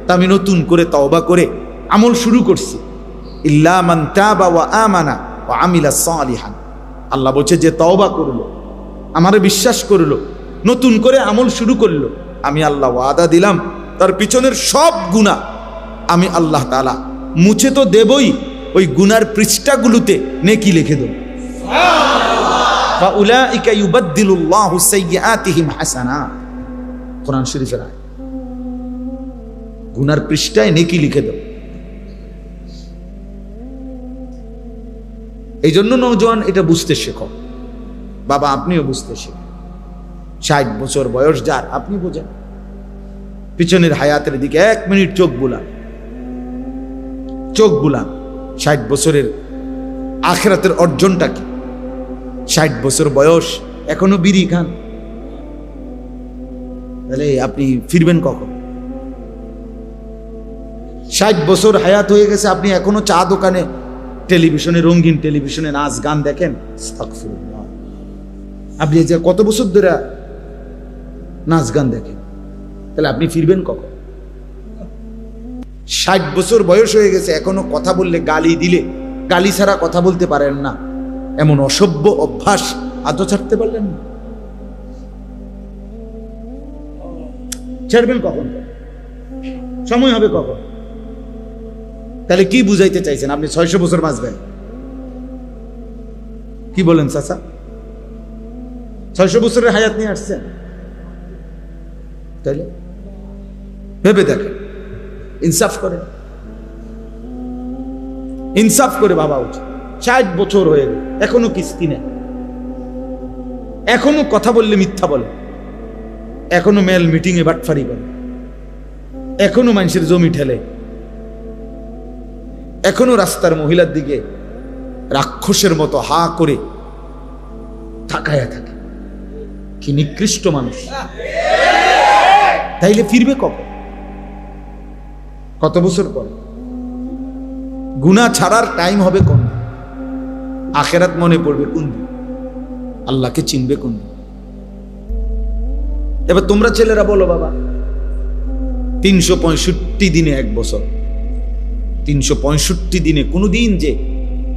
A: তা আমি নতুন করে তওবা করে আমল শুরু করছি। ইল্লা মান তাবা ওয়া আমানা ওয়া আমিলা সালিহান, আল্লাহ বলছে যে তওবা করলো, আমারে বিশ্বাস করলো, নতুন করে আমল শুরু করলো, আমি আল্লাহ ওয়াদা দিলাম তার পিছনের সব গুনাহ আমি আল্লাহ তাআলা মুছে তো দেবই, ওই গুনার পৃষ্ঠাগুলোতে নেকি লিখে দেব। ফাউলাইকা ইউবাদদিলুল্লাহু সাইয়্যাতিহিম হাসানাত, কোরআন শরীফের আয়াত। গুনার পৃষ্ঠায় নেকি লিখে দেব। এই জন্য নওজোয়ান এটা বুঝতে শেখো, বাবা আপনিও বুঝতে শেখো। 60 বছর বয়স যার, আপনি বোঝেন পিছনের হায়াতের দিকে 1 মিনিট চোখ বুলান, চোখ বুলান। 60 বছরের আখিরাতের অর্জনটা কি? 60 বছর বয়স, এখনো বিড়ি খান, তাহলে আপনি ফিরবেন কখন? 60 বছর হায়াত হয়ে গেছে, আপনি এখনো চা দোকানে, টেলিভিশনে, রঙিন টেলিভিশনে নাচ গান দেখেন। আস্তাগফিরুল্লাহ। আপনি যে কত বছর ধরে নাচ গান দেখেন, তাহলে আপনি ফিরবেন কখন? 60 বছর বয়স হয়ে গেছে, এখনো কথা বললে, গালি দিলে, গালি ছাড়া কথা বলতে পারেন না, এমন অসভ্য অভ্যাস আদৌ ছাড়তে পারলেন না। ছাড়বেন কখন? সময় হবে কখন? তাহলে কি বুঝাইতে চাইছেন? আপনি 600 বছর বাঁচবেন? কি বলেন চাচা? 600 বছরের হায়াত নিয়ে আসছেন? তাইলে ভেবে দেখেন, ইনসাফ করে, ইনসাফ করে ভাবা উচিত। 60 বছর হয়ে গেল, এখনো কিস্তি নেই, এখনো কথা বললে মিথ্যা বলে, এখনো মেল মিটিং এ বাটফারি করে, এখনো মানুষের জমি ঠেলে, এখনো রাস্তার মহিলার দিকে রাক্ষসের মতো হা করে তাকায়া থাকে। কি নিকৃষ্ট মানুষ! তাইলে ফিরবে কখন? কত বছর পর? গুনাহ ছাড়ার টাইম হবে কোন দিন? আখিরাত মনে পড়বে কোন দিন? আল্লাহকে চিনবে কোন দিন? এবার তোমরা ছেলেরা বলো, বাবা 365 দিনে 1 বছর, 365 দিনে কোনোদিন যে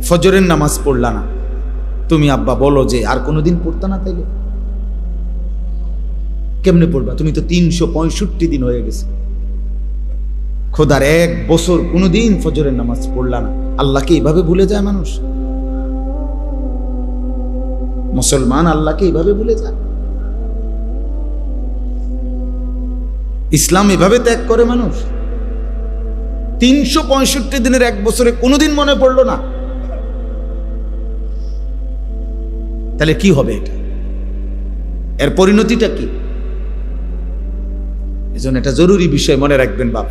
A: ফজরের নামাজ পড়লা না, তুমি আব্বা বলো যে আর কোনোদিন পড়তা না, তাইলে কেমনে পড়বা? তুমি তো 365 দিন হয়ে গেছে, খোদার 1 বছর কোনোদিন ফজরের নামাজ পড়লা না। আল্লাহকে এইভাবে ভুলে যায় মানুষ? মুসলমান আল্লাহকে এইভাবে ভুলে যায়? ইসলাম এভাবে ত্যাগ করে মানুষ? 365 দিনের 1 বছরে কোনোদিন মনে পড়লো না, তাহলে কি হবে এটা? এর পরিণতিটা কি? এজন্য এটা জরুরি বিষয় মনে রাখবেন বাপ।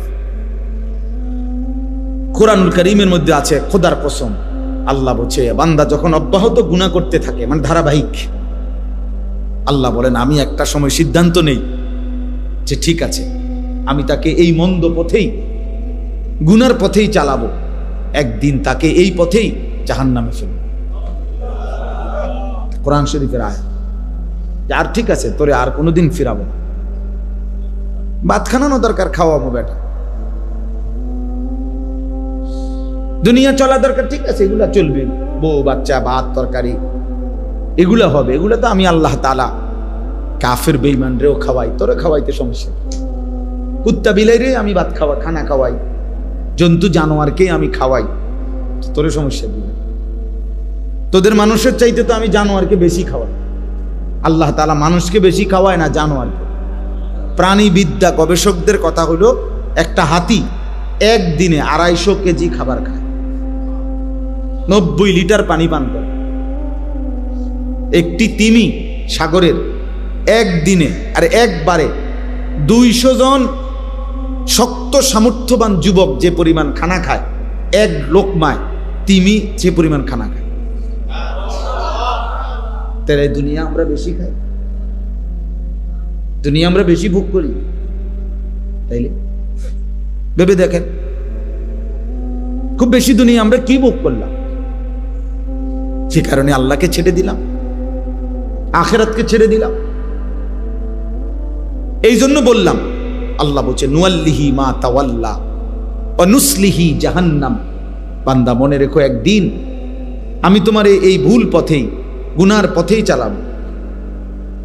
A: কোরআনুল কারীমের মধ্যে আছে খোদার কসম, আল্লাহ বলছে বান্দা যখন অব্যাহত গুনাহ করতে থাকে, মানে ধারাবাহিক, আল্লাহ বলেন আমি একটা সময় সিদ্ধান্ত নেই যে ঠিক আছে আমি তাকে এই মন্দ পথেই, গুনার পথেই চালাবো, একদিন তাকে এই পথেই জাহান্নামে ফেলবো। কোরআন শরীফের আয়াত। আর ঠিক আছে তোরে আর কোনোদিন ফিরাবো না, ভাত খানানো দরকার, খাওয়াবো বেটা, দুনিয়া চলা দরকার, ঠিক আছে এগুলা চলবে, বউ বাচ্চা ভাত তরকারি এগুলা হবে, এগুলা তো আমি আল্লাহ তাআলা কাফের বেঈমান রেও খাওয়াই, তোরে খাওয়াইতে সমস্যা, কুত্তা বিলাই রে আমি ভাত খানা খাওয়াই, জন্তু জানোয়ারকে আমি খাওয়াই, তোরে সমস্যা দিবে, তোদের মানুষের চাইতে তো আমি জানোয়ারকে বেশি খাওয়াই। আল্লাহ তাআলা মানুষকে বেশি খাওয়ায় না জানোয়ারকে। প্রাণীবিদ্যা গবেষকদের কথা হলো একটা হাতি একদিনে 250 কেজি খাবার খায়, 90 লিটার পানি পান করে। একটি তিমি সাগরের একদিনে আর একবারে 200 জন শক্ত সামর্থ্যবান যুবক যে পরিমাণ খানা খায়, এক লোকমায় তিমি যে পরিমাণ খানা খায়। তাই দুনিয়া আমরা বেশি খাই, দুনিয়া আমরা বেশি ভোগ করি, তাইলে ভেবে দেখেন খুব বেশি দুনিয়া আমরা কি ভোগ করলাম? সে কারণে আল্লাহকে ছেড়ে দিলাম, আখিরাতকে ছেড়ে দিলাম। এই জন্য বললাম আল্লাহ বলছে নুয়াল্লিহি মা তাওয়াল্লা ওয়া নুসলিহি জাহান্নাম। বান্দা মনে রেখো একদিন আমি তোমার এই ভুল পথেই, গুনার পথেই চালাবো।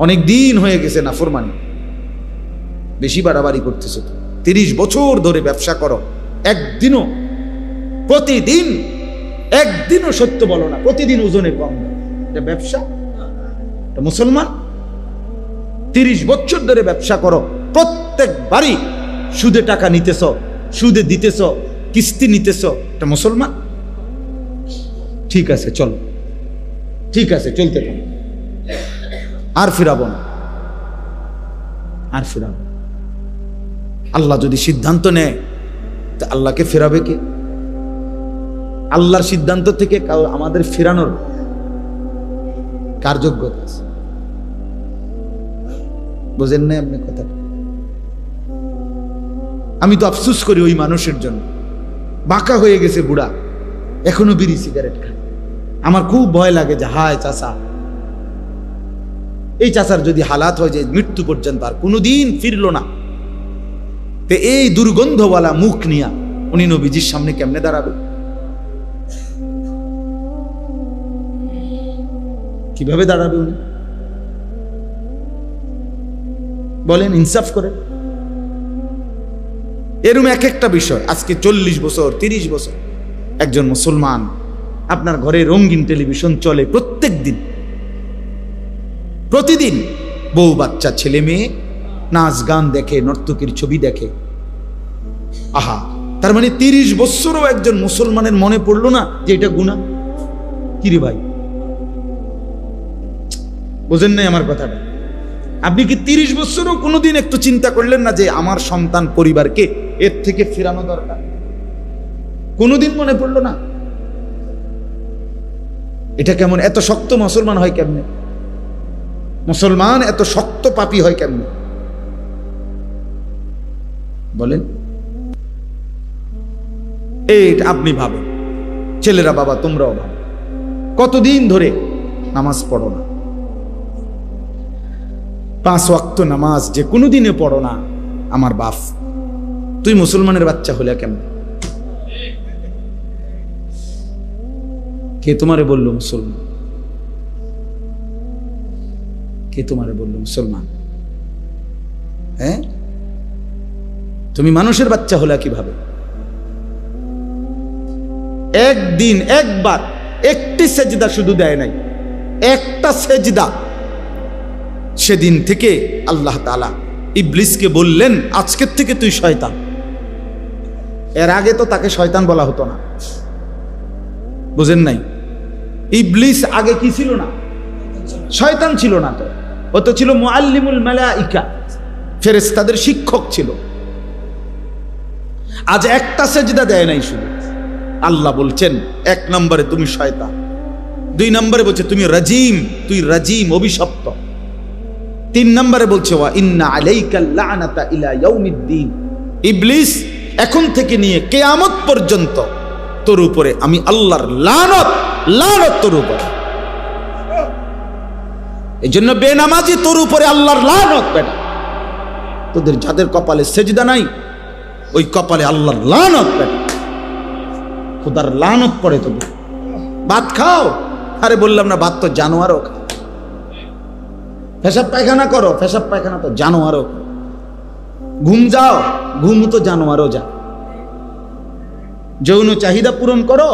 A: অনেক দিন হয়ে গেছে নাফরমানি, বেশি বাড়াবাড়ি করতেছো তো। 30 বছর ধরে ব্যবসা করো, একদিনও প্রতিদিন একদিনও সত্য বলো না, প্রতিদিন ওজনে কম, এটা ব্যবসা? এটা মুসলমান? 30 বছর ধরে ব্যবসা করো, প্রত্যেকবারই সুদে টাকা নিতেছ, সুদে দিতেছ, কিস্তি নিতেছ, এটা মুসলমান? ঠিক আছে চল, ঠিক আছে চলতে থাকো, আর ফিরাবো না, আর ফিরাবো। আল্লাহ যদি সিদ্ধান্ত নেয় তা আল্লাহকে ফেরাবে কে? আল্লাহর সিদ্ধান্ত থেকে আমাদের ফেরানোর কার যোগ্যতা আছে? বোঝেন না আপনি কথা? আমি তো আফসোস করি ওই মানুষের জন্য, বাঁকা হয়ে গেছে বুড়া, এখনো বিড়ি সিগারেট খায়। আমার খুব ভয় লাগে যে হায় চাচা, এই চাচার যদি হালাত হয় যে মৃত্যু পর্যন্ত আর কোনোদিন ফিরলো না, তে এই দুর্গন্ধওয়ালা মুখ নিয়া উনি নবীজির সামনে কেমনে দাঁড়াবে? কিভাবে দাঁড়াবে উনি? বলেন, ইনসাফ করে। এরকম এক একটা বিষয়, আজকে 40 বছর 30 বছর একজন মুসলমান, আপনার ঘরে রঙিন টেলিভিশন চলে প্রত্যেক দিন, প্রতিদিন বউ বাচ্চা ছেলে মেয়ে নাচ গান দেখে, নর্তকীর ছবি দেখে। আহা, তার মানে 30 বছরও একজন মুসলমানের মনে পড়লো না যে এটা গুনাহ? কিরে ভাই, বোঝেন নাই আমার কথাটা? আপনি কি 30 বছরও কোনোদিন একটু চিন্তা করলেন না যে আমার সন্তান পরিবারকে এর থেকে ফেরানো দরকার? কোনোদিন মনে পড়লো না? এটা কেমন? এত শক্ত মুসলমান হয় কেমনে? মুসলমান এত শক্ত পাপী হয় কেমনে? বলেন। এইটা আপনি ভাবেন, ছেলেরা বাবা তোমরাও ভাবো, কতদিন ধরে নামাজ পড়ো না, 5 ওয়াক্ত নামাজ যে কোনোদিনে পড়ো না। আমার বাপ, তুই মুসলমানের বাচ্চা হলে কেমন? কে তোমারে বললো মুসলমান? কে তোমারে বললো মুসলমান? হ্যাঁ, তুমি মানুষের বাচ্চা হলে কিভাবে? একদিন একবার একটি সেজদা শুধু দেয় নাই, একটা সেজদা। সেদিন থেকে আল্লাহ তাআলা ইবলিসকে বললেন আজকের থেকে তুই শয়তান। এর আগে তো তাকে শয়তান বলা হতো না, বুঝেন নাই? ইবলিস আগে কি ছিল না? শয়তান ছিল না। তো ও তো ছিল মুআল্লিমুল মালাইকা, ফেরেশতাদের শিক্ষক ছিল। আজ একটা সেজদা দেয় নাই শুধু। আল্লাহ বলছেন 1 নম্বরে তুমি শয়তান, 2 নম্বরে বলছে তুমি রাজিম, তুই রাজিম, অভিশপ্ত। 3 নম্বরে বলছে ওয়া ইন্না আলাইকাল লা'নাতা ইলা ইয়াউমিদ্দিন, ইবলিস এখন থেকে নিয়ে কিয়ামত পর্যন্ত তোর উপরে আমি আল্লাহর লানত, লানত তোর উপরে। এজন্য বেনামাজি তোর উপরে আল্লাহর লানত। বেটা তোদের যাদের কপালে সেজদা নাই ওই কপালে আল্লাহর লানত। বেটা খোদার লানত পড়ে তোদের। ভাত খাও, আরে বললাম না ভাত তো জানোয়ারও খাও। পেশাব পায়খানা করো, পেশাব পায়খানা তো জানোয়ারও করো। ঘুম যাও, ঘুম তো জানোয়ারও যা। যৌন চাহিদা পূরণ করো,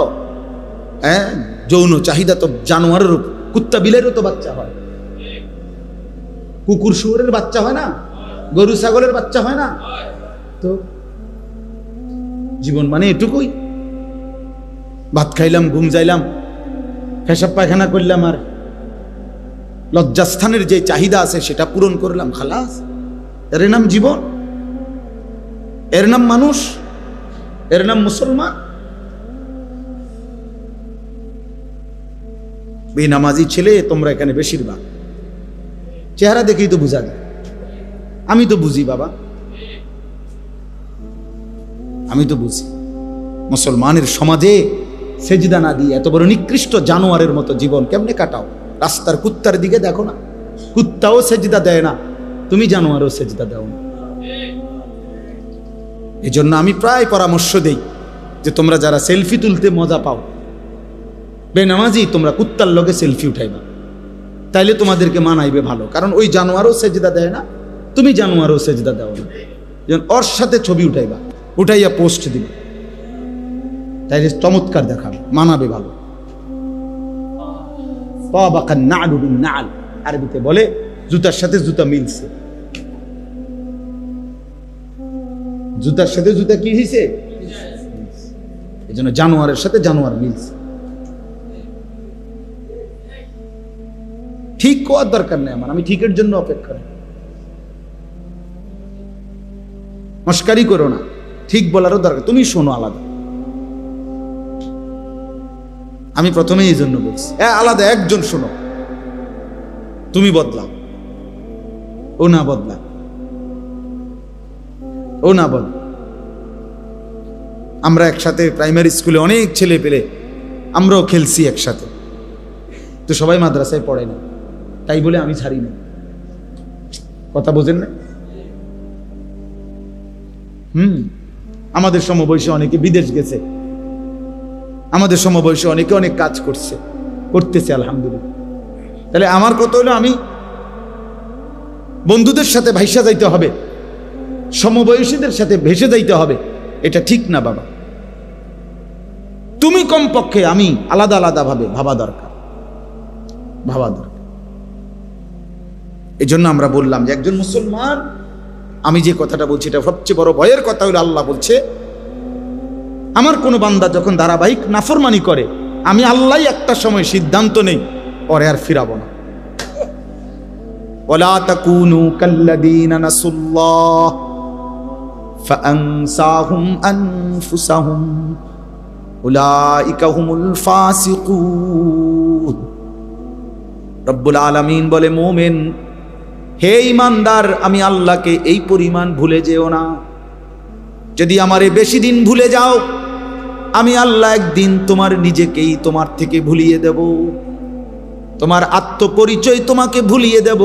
A: হ্যাঁ যৌন চাহিদা তো জানোয়ারের, কুত্তা বিলেরও তো বাচ্চা হয়, কুকুর শুয়োরের বাচ্চা হয় না, গরু ছাগলের বাচ্চা হয় না। তো জীবন মানে এটুকুই। ভাত খাইলাম, ঘুম যাইলাম, পেশাব পায়খানা করলাম, আর লজ্জাস্থানের যে চাহিদা আছে সেটা পূরণ করলাম, খালাস। এর নাম জীবন, এর নাম মানুষ, এর নাম মুসলমান। বেনামাজি ছেলে তোমরা এখানে বেশিরভাগ, চেহারা দেখেই তো বোঝা যায়। আমি তো বুঝি বাবা, আমি তো বুঝি। মুসলমানের সমাজে সেজদা না দিয়ে এত বড় নিকৃষ্ট জানোয়ারের মতো জীবন কেমনে কাটাও? রাস্তার কুত্তার দিকে দেখো না, কুত্তাও সেজদা দেয় না, তুমি জানোয়ারও সেজদা দাও না। এই জন্য আমি প্রায় পরামর্শ দেই যে তোমরা যারা সেলফি তুলতে মজা পাও, বেনামাজি তোমরা কুত্তার লগে সেলফি উঠাইবা, তাইলে তোমাদেরকে মানাইবে ভালো। কারণ ওই জানোয়ারও সেজদা দেয় না, তুমি জানোয়ারও সেজদা দাও না। যেন ওর সাথে ছবি উঠাইবা, উঠাইয়া পোস্ট দিবা, তাইলে চমৎকার দেখাবে, মানাবে ভালো। তাবাকান না'লু বিন না'ল, আরবিতে বলে জুতার সাথে জুতা মিলছে। জুতার সাথে জুতা কি হয়েছে? এই জন্য জানোয়ারের সাথে জানোয়ার মিলছে। ঠিক হওয়ার দরকার নেই আমার, আমি ঠিকের জন্য অপেক্ষা। মস্কারি করো না, ঠিক বলারও দরকার। তুমি শোনো আলাদা, আমি প্রথমে এই জন্য বলছি আলাদা। একজন শোনো, তুমি বদলাও, ও না বদলা, ও না বল। আমরা একসাথে প্রাইমারি স্কুলে অনেক ছেলে পেলে আমরাও খেলছি একসাথে, তো সবাই মাদ্রাসায় পড়ে না, তাই বলে আমি ছাড়ি না। কথা বোঝেন না? আমাদের সমবয়সী অনেকে বিদেশ গেছে, আমাদের সমবয়সী অনেকে অনেক কাজ করতেছে আলহামদুলিল্লাহ। তাহলে আমার কথা হলো আমি বন্ধুদের সাথে ভাইসা যাইতে হবে, সমবয়সীদের সাথে ভেসে যাইতে হবে, এটা ঠিক না বাবা। তুমি কমপক্ষে, আমি আলাদা আলাদা ভাবে ভাবা দরকার, ভাবা দরকার। এই জন্য আমরা বললাম যে একজন মুসলমান, আমি যে কথাটা বলছি এটা সবচেয়ে বড় ভয়ের কথা হলো, আল্লাহ বলছে আমার কোন বান্দা যখন ধারাবাহিক নাফরমানি করে, আমি আল্লাহ একটা সময় সিদ্ধান্ত নেই পরে আর ফিরাবো না। ওয়ালা তাকুনু কাল্লাযীনা নাসুল্লাহ ফাআনসাহুম আনফুসাহুম উলাইকা হুমুল ফাসিকুন। রব্বুল আলামিন বলে, মুমিন হে ঈমানদার, আমি আল্লাহকে এই পরিমাণ ভুলে যেও না। যদি আমারে বেশি দিন ভুলে যাও, আমি আল্লাহ একদিন তোমার নিজেকেই তোমার থেকে ভুলিয়ে দেব, তোমার আত্মপরিচয় তোমাকে ভুলিয়ে দেব,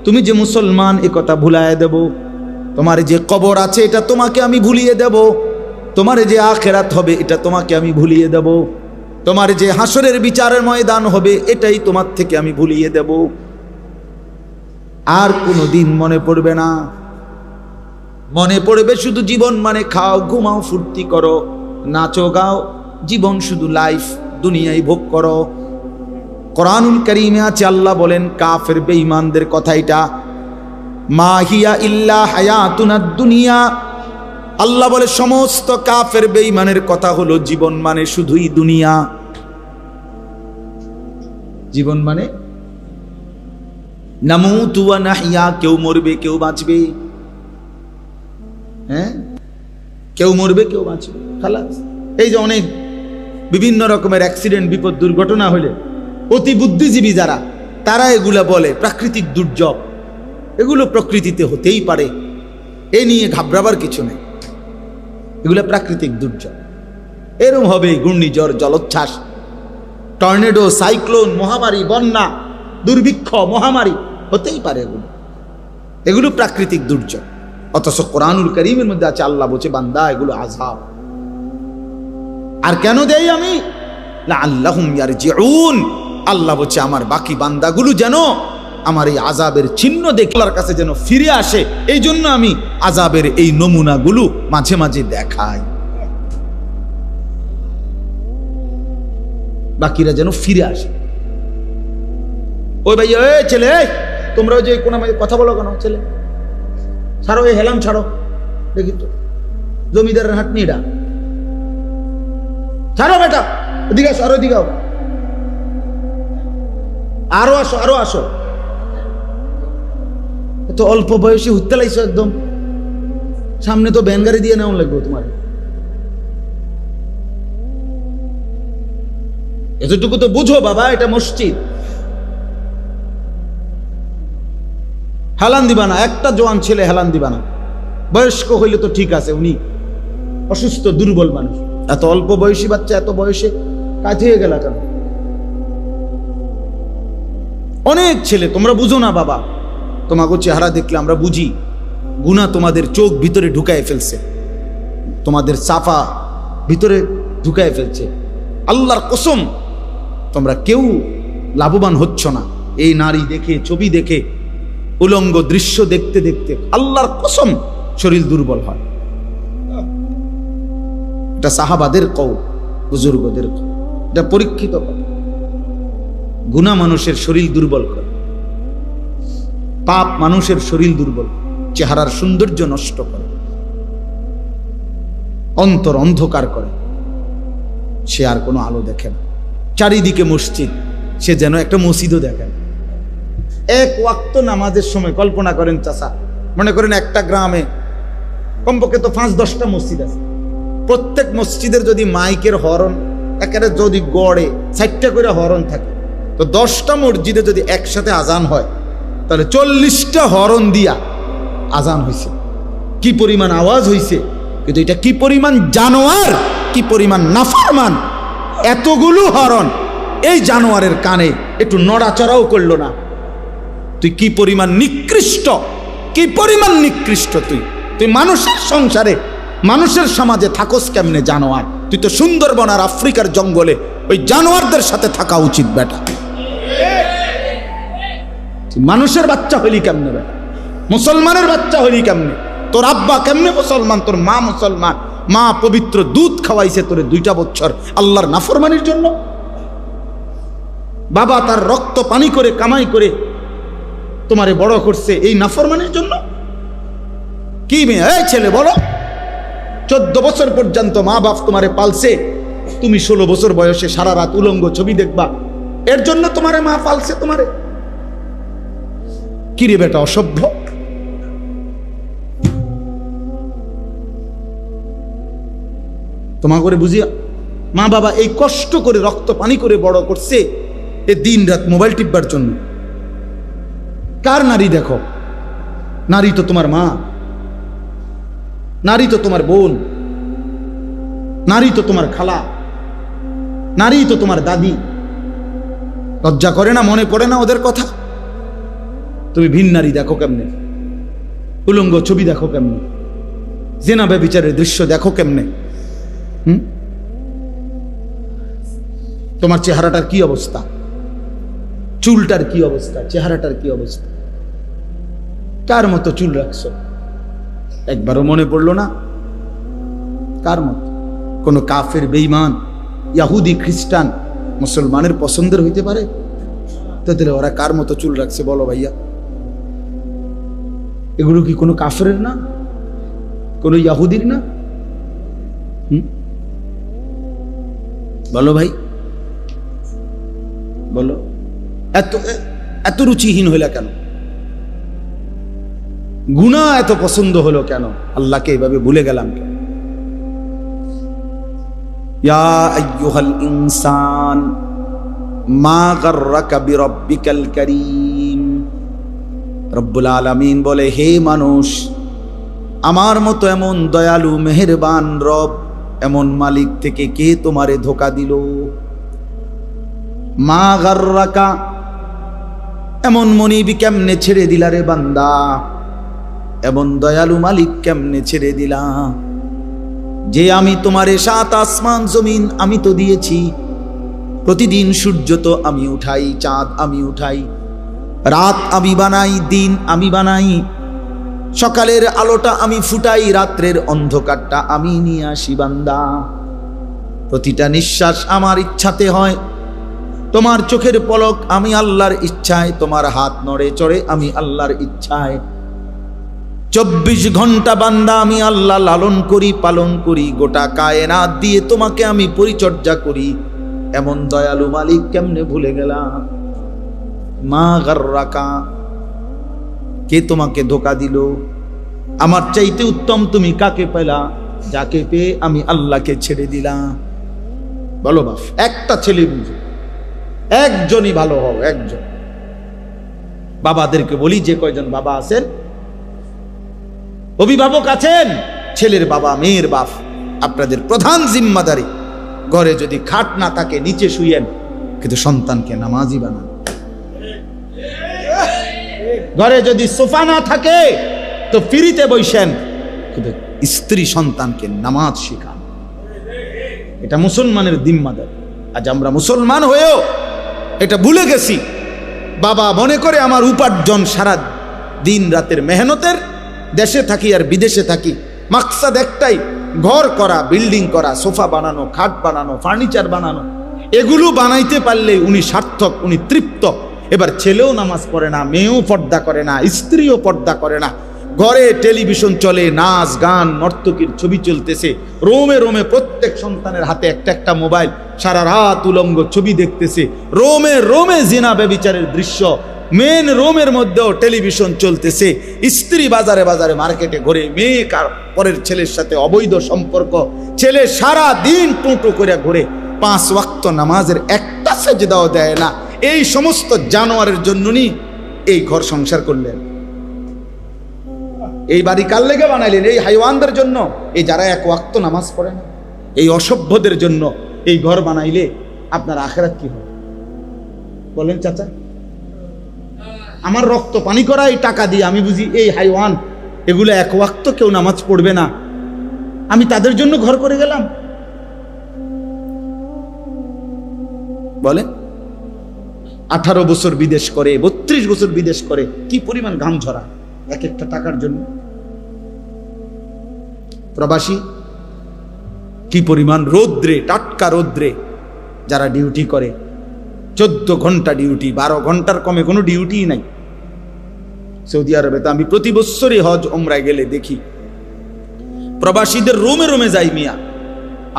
A: তুমি যে মুসলমান এ কথা ভুলায় দেব, তোমার যে কবর আছে এটা তোমাকে আমি ভুলিয়ে দেব, তোমার যে আখিরাত হবে এটা তোমাকে আমি ভুলিয়ে দেব, তোমার যে হাসরের বিচারের ময়দান হবে এটাই তোমার থেকে আমি ভুলিয়ে দেব। আর কোনো দিন মনে পড়বে না, মনে পড়বে শুধু জীবন মানে খাও, ঘুমাও, ফুর্তি করো, নাচো, গাও, জীবন শুধু লাইফ, দুনিয়ায় ভোগ করো। কোরআনুল কারীমে আছে, আল্লাহ বলেন কাফের বেঈমানদের কথা, এটা মা হিয়া ইল্লা হায়াতুনাদ দুনিয়া। আল্লাহ বলে সমস্ত কাফের বেঈমানের কথা হলো জীবন মানে শুধুই দুনিয়া। জীবন মানে নামুতু ওয়া নাহইয়া, কেউ মরবে কেউ বাঁচবে। হ্যাঁ, কেউ মরবে কেউ বাঁচবে, খালাস। এই যে অনেক বিভিন্ন রকমের অ্যাক্সিডেন্ট, বিপদ, দুর্ঘটনা হলে অতি বুদ্ধিজীবী যারা, তারা এগুলা বলে প্রাকৃতিক দুর্যোগ, এগুলো প্রকৃতিতে হতেই পারে, এ নিয়ে ঘাবড়াবার কিছু নেই, এগুলা প্রাকৃতিক দুর্যোগ। এরম হবে ঘূর্ণিঝড়, জলোচ্ছ্বাস, টর্নেডো, সাইক্লোন, মহামারী, বন্যা, দুর্ভিক্ষ, মহামারী হতেই পারে, এগুলো প্রাকৃতিক দুর্যোগ। অথচ কোরআনুল কারীমের মধ্যে আছে, আল্লাহ বলছে বান্দা এগুলো আযাব। আর কেন দেই আমি? লাআল্লাহুম ইয়ারজিউন, আল্লাহ বলছে আমার বাকি বান্দাগুলো যেন আমার এই আযাবের চিহ্ন দেখে আল্লাহর কাছে যেন ফিরে আসে, এই জন্য আমি আযাবের এই নমুনাগুলো মাঝে মাঝে দেখাই, বাকিরা যেন ফিরে আসে। ওই ভাই, এই ছেলে, তোমরা ওই যে কোন কথা বলো কেন? ছেলে ছাড়ো, এই হেলাম ছাড়ো, দেখি তো জমিদারের হাট নিয়ে ডাক, ছাড়ো বেটা, ওদিকে আসো, আরো দিকে আরো আসো, আরো আসো। তো অল্প বয়সে হুত্তে লাইছো একদম, সামনে তো ভ্যান গাড়ি দিয়ে নেওয়া লাগবে তোমার। এতটুকু তো বুঝো বাবা, এটা মসজিদ। হেলান দিবা না, একটা জোয়ান ছেলে হেলান দিবা না। বয়স্ক হইলে তো ঠিক আছে, উনি অসুস্থ দুর্বল মানুষ, এত অল্প বয়সী বাচ্চা এত বয়সে কাজ হয়ে গেল কেন? অনেক ছেলে, তোমরা বুঝো না বাবা, তোমাকে চেহারা দেখলে আমরা বুঝি গুনাহ তোমাদের চোখ ভিতরে ঢুকায় ফেলছে, তোমাদের সাফা ভিতরে ঢুকায় ফেলছে। আল্লাহর কসম, তোমরা কেউ লাভবান হচ্ছ না এই নারী দেখে, ছবি দেখে, উলঙ্গ দৃশ্য দেখতে দেখতে। আল্লাহর কসম, শরীর দুর্বল হয়। এটা সাহাবাদের কওল, বুজুর্গদের কওল, এটা পরীক্ষিত কথা। গুনাহ মানুষের শরীর দুর্বল করে, পাপ মানুষের শরীর দুর্বল, চেহারার সৌন্দর্য নষ্ট করে, অন্তর অন্ধকার করে, সে আর কোনো আলো দেখে না। চারিদিকে মসজিদ, সে যেন একটা মসজিদও দেখে না। এক ওয়াক্ত নামাজের সময় কল্পনা করেন চাচা, মনে করেন একটা গ্রামে কমপক্ষে তো 5-10টা মসজিদ আছে, প্রত্যেক মসজিদের যদি মাইকের হরন একেবারে যদি গড়ে 60টা করে হরন থাকে, তো 10টা মসজিদে যদি একসাথে আজান হয়, তাহলে 40টা হরন দিয়া আজান হয়েছে। কি পরিমাণ আওয়াজ হয়েছে! কিন্তু এটা কি পরিমাণ জানোয়ার, কি পরিমাণ নাফরমান! এতগুলো হরন এই জানোয়ারের কানে একটু নড়াচড়াও করলো না। তুই কি পরিমাণ নিকৃষ্ট, কি পরিমাণ নিকৃষ্ট! তুই মানুষের সংসারে, মানুষের সমাজে থাকস কেমনে জানোয়ার? তুই তো সুন্দরবন আর আফ্রিকার জঙ্গলে ওই জানোয়ারদের সাথে থাকা উচিত বেটা। তুই মানুষের বাচ্চা হইলি কেমনে বেটা? মুসলমানের বাচ্চা হইলি কেমনে? তোর আব্বা কেমনে মুসলমান, তোর মা মুসলমান, মা পবিত্র দুধ খাওয়াইছে তোরে 2টা বছর আল্লাহর নাফরমানির জন্য। বাবা তার রক্ত পানি করে কামাই করে তোমারে বড় করছে এই নাফরমানির জন্য। কি মেয়ে, এই ছেলে বলো, 14 বছর পর্যন্ত মা বাপ তোমারে পালছে, তুমি 16 বছর বয়সে সারা রাত উলঙ্গ ছবি দেখবা, এর জন্য তোমারে মা পালছে তোমারে? কি রে বেটা, অসভ্য! তোমা করে বুঝিয়া মা বাবা এই কষ্ট করে রক্ত পানি করে বড় করছে এ দিন রাত মোবাইল টিপবার জন্য। কার নারী দেখো? নারী তো তোমার মা, নারী তো তোমার বোন, নারী তো তোমার খালা, নারী তো তোমার দাদি। লজ্জা করে না, মনে পড়ে না ওদের কথা? তুমি ভিন নারী দেখো কেমনে, উলঙ্গ ছবি দেখো কেমনে, জেনা ব্যভিচারের দৃশ্য দেখো কেমনে। তোমার চেহারাটার কি অবস্থা, চুলটার কি অবস্থা, চেহারাটার কি অবস্থা? কার মতো চুল রাখছো? একবারও মনে পড়লো না? কার মতো? কোন কাফের, বেঈমান, ইহুদি, খ্রিস্টান, মুসলমানের পছন্দের হইতে পারে? তাদের ওরা কার মতো চুল রাখছে বলো ভাইয়া? এগুলো কি কোনো কাফেরের না, কোনো ইহুদির না? বলো ভাই, বলো। এত এত রুচিহীন হইলা কেন? গুনাহ এত পছন্দ হলো কেন? আল্লাহকে এভাবে ভুলে গেলাম কেন? ইয়া আইয়ুহাল ইনসান মা গাররাকা বিরাব্বিকাল কারীম। রব্বুল আলামিন বলে, হে মানুষ, আমার মতো এমন দয়ালু মেহেরবান রব, এমন মালিক থেকে কে তোমারে ধোঁকা দিল? মা গাররাকা, এমন মনিবি কেমনে ছেড়ে দিলা রে বান্দা? এমন দয়ালু মালিক কেমনে ছেড়ে দিলা? যে আমি তোমারে 7 আসমান জমিন আমি তো দিয়েছি, প্রতিদিন সূর্য তো আমি উঠাই, চাঁদ আমি উঠাই, রাত আমি বানাই, দিন আমি বানাই, সকালের আলোটা আমি ফুটাই, রাত্রের অন্ধকারটা আমি নিয়ে আসি বান্দা। প্রতিটা নিঃশ্বাস আমার ইচ্ছাতে হয়, তোমার চোখের পলক আমি আল্লাহর ইচ্ছায়, তোমার হাত নড়ে চড়ে আমি আল্লাহর ইচ্ছায়। 24 ঘন্টা বান্দা আমি আল্লাহ লালন করি, পালন করি, গোটা কায়নাত দিয়ে তোমাকে আমি পরিচর্যা করি। এমন দয়ালু মালিক কেমনে ভুলে গেলাম? মা গাররাকা, কে তোমাকে ধোঁকা দিল? আমার চাইতে উত্তম তুমি কাকে পেলা, যাকে পেয়ে আমি আল্লাহকে ছেড়ে দিলাম? বলো বাপ, একটা ছেলে বুঝো, একজনই ভালো হও, একজন। বাবাদেরকে বলি, যে কয়জন বাবা আছেন, অভিভাবক আছেন, ছেলের বাবা মেয়ের বাপ, আপনাদের প্রধান জিম্মাদারি, ঘরে যদি খাট না থাকে নিচে শুয়েন, কিন্তু সন্তানকে নামাজি বানান। ঘরে যদি সোফা না থাকে তো ফ্রিতে বসেন, কিন্তু স্ত্রী সন্তানকে নামাজ শেখান। এটা মুসলমানের জিম্মাদারি। আজ আমরা মুসলমান হয়েও এটা ভুলে গেছি। বাবা মনে করে আমার উপার্জন সারা দিন রাতের মেহনতের, দেশে থাকি আর বিদেশে থাকি, মাকসাদ একটাই, ঘর করা, বিল্ডিং করা, সোফা বানানো, খাট বানানো, ফার্নিচার বানানো। এগুলো বানাইতে পারলে উনি সার্থক, উনি তৃপ্ত। এবার ছেলেও নামাজ পড়ে না, মেয়েও পর্দা করে না, স্ত্রীও পর্দা করে না, ঘরে টেলিভিশন চলে, নাচ গান নর্তকীর ছবি চলতেছে, রোমে রোমে প্রত্যেক সন্তানের হাতে একটা একটা মোবাইল, সারা রাত উলঙ্গ ছবি দেখতেছে, রোমে রোমে জিনা ব্যভিচারের দৃশ্য, মেন রোমের মধ্যেও টেলিভিশন চলতেছে, স্ত্রী বাজারে বাজারে মার্কেটে ঘুরে, মেয়ে পরের ছেলের সাথে অবৈধ সম্পর্ক, ছেলে সারা দিন টুঁটো করে ঘুরে, 5 ওয়াক্ত নামাজের একটা সেজদাও দেয় না। এই সমস্ত জানোয়ারের জন্যই এই ঘর সংসার করলেন, এই বাড়ি কার লেগে বানাইলেন? এই হাইওয়ানদের জন্য, এই যারা 1 ওয়াক্ত নামাজ পড়ে না, এই অসভ্যদের জন্য এই ঘর বানাইলে আপনার আখিরাত কি হবে বলেন চাচা? আমার রক্ত পানি করা এই টাকা দিয়ে আমি বুঝি এই হাইওয়ান, এগুলো 1 ওয়াক্ত কেউ নামাজ পড়বে না, আমি তাদের জন্য ঘর করে গেলাম? বলে 18 বছর বিদেশ করে, 32 বছর বিদেশ করে, কি পরিমাণ ঘাম ঝরা এক একটা টাকার জন্য। প্রবাসী কি পরিমাণ রৌদ্রে, টাটকা রৌদ্রে যারা ডিউটি করে, 14 ঘন্টা ডিউটি, 12 ঘন্টার কমে কোনো ডিউটি নাই সৌদি আরবে। তো আমি প্রতি বছরই হজ ওমরায় গেলে দেখি প্রবাসীদের রোমে রোমে যাই মিয়া,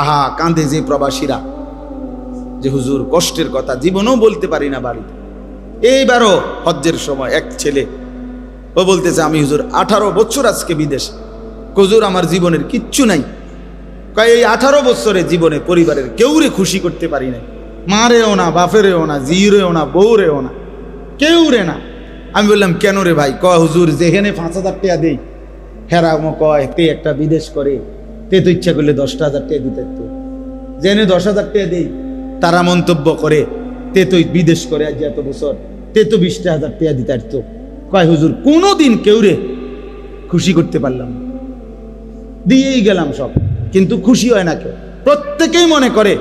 A: আহা কাঁদে যে প্রবাসীরা, যে হুজুর কষ্টের কথা জীবনেও বলতে পারি না বাড়িতে। এইবারও হজ্জের সময় এক ছেলে, ও বলতেছে আমি হুজুর 18 বছর আজকে বিদেশ, হুজুর আমার জীবনের কিচ্ছু নাই, কয় এই 18 বছরে জীবনে পরিবারের কেউরে খুশি করতে পারি নাই, মারেও না, বাপেরেও না, জিরেও না, বউরেও না, কেউ রে না। আমি বললাম কেন রে ভাই? কয় হুজুর যেখানে 5000 টাকা দেই, হেরামো কয় তে একটা বিদেশ করে, তে তো ইচ্ছা করলে 10,000 টাকা দিতে তো, জেনে 10,000 টাকা দেই, তারা মন্তব্য করে তে তো বিদেশ করে আজ এত বছর, তে তো 20,000 টাকা দিতে তো। কয় হুজুর কোনোদিন কেউ রে খুশি করতে পারলাম না, দিয়েই গেলাম সব, কিন্তু খুশি হয় না কেউ। প্রত্যেকেই মনে করে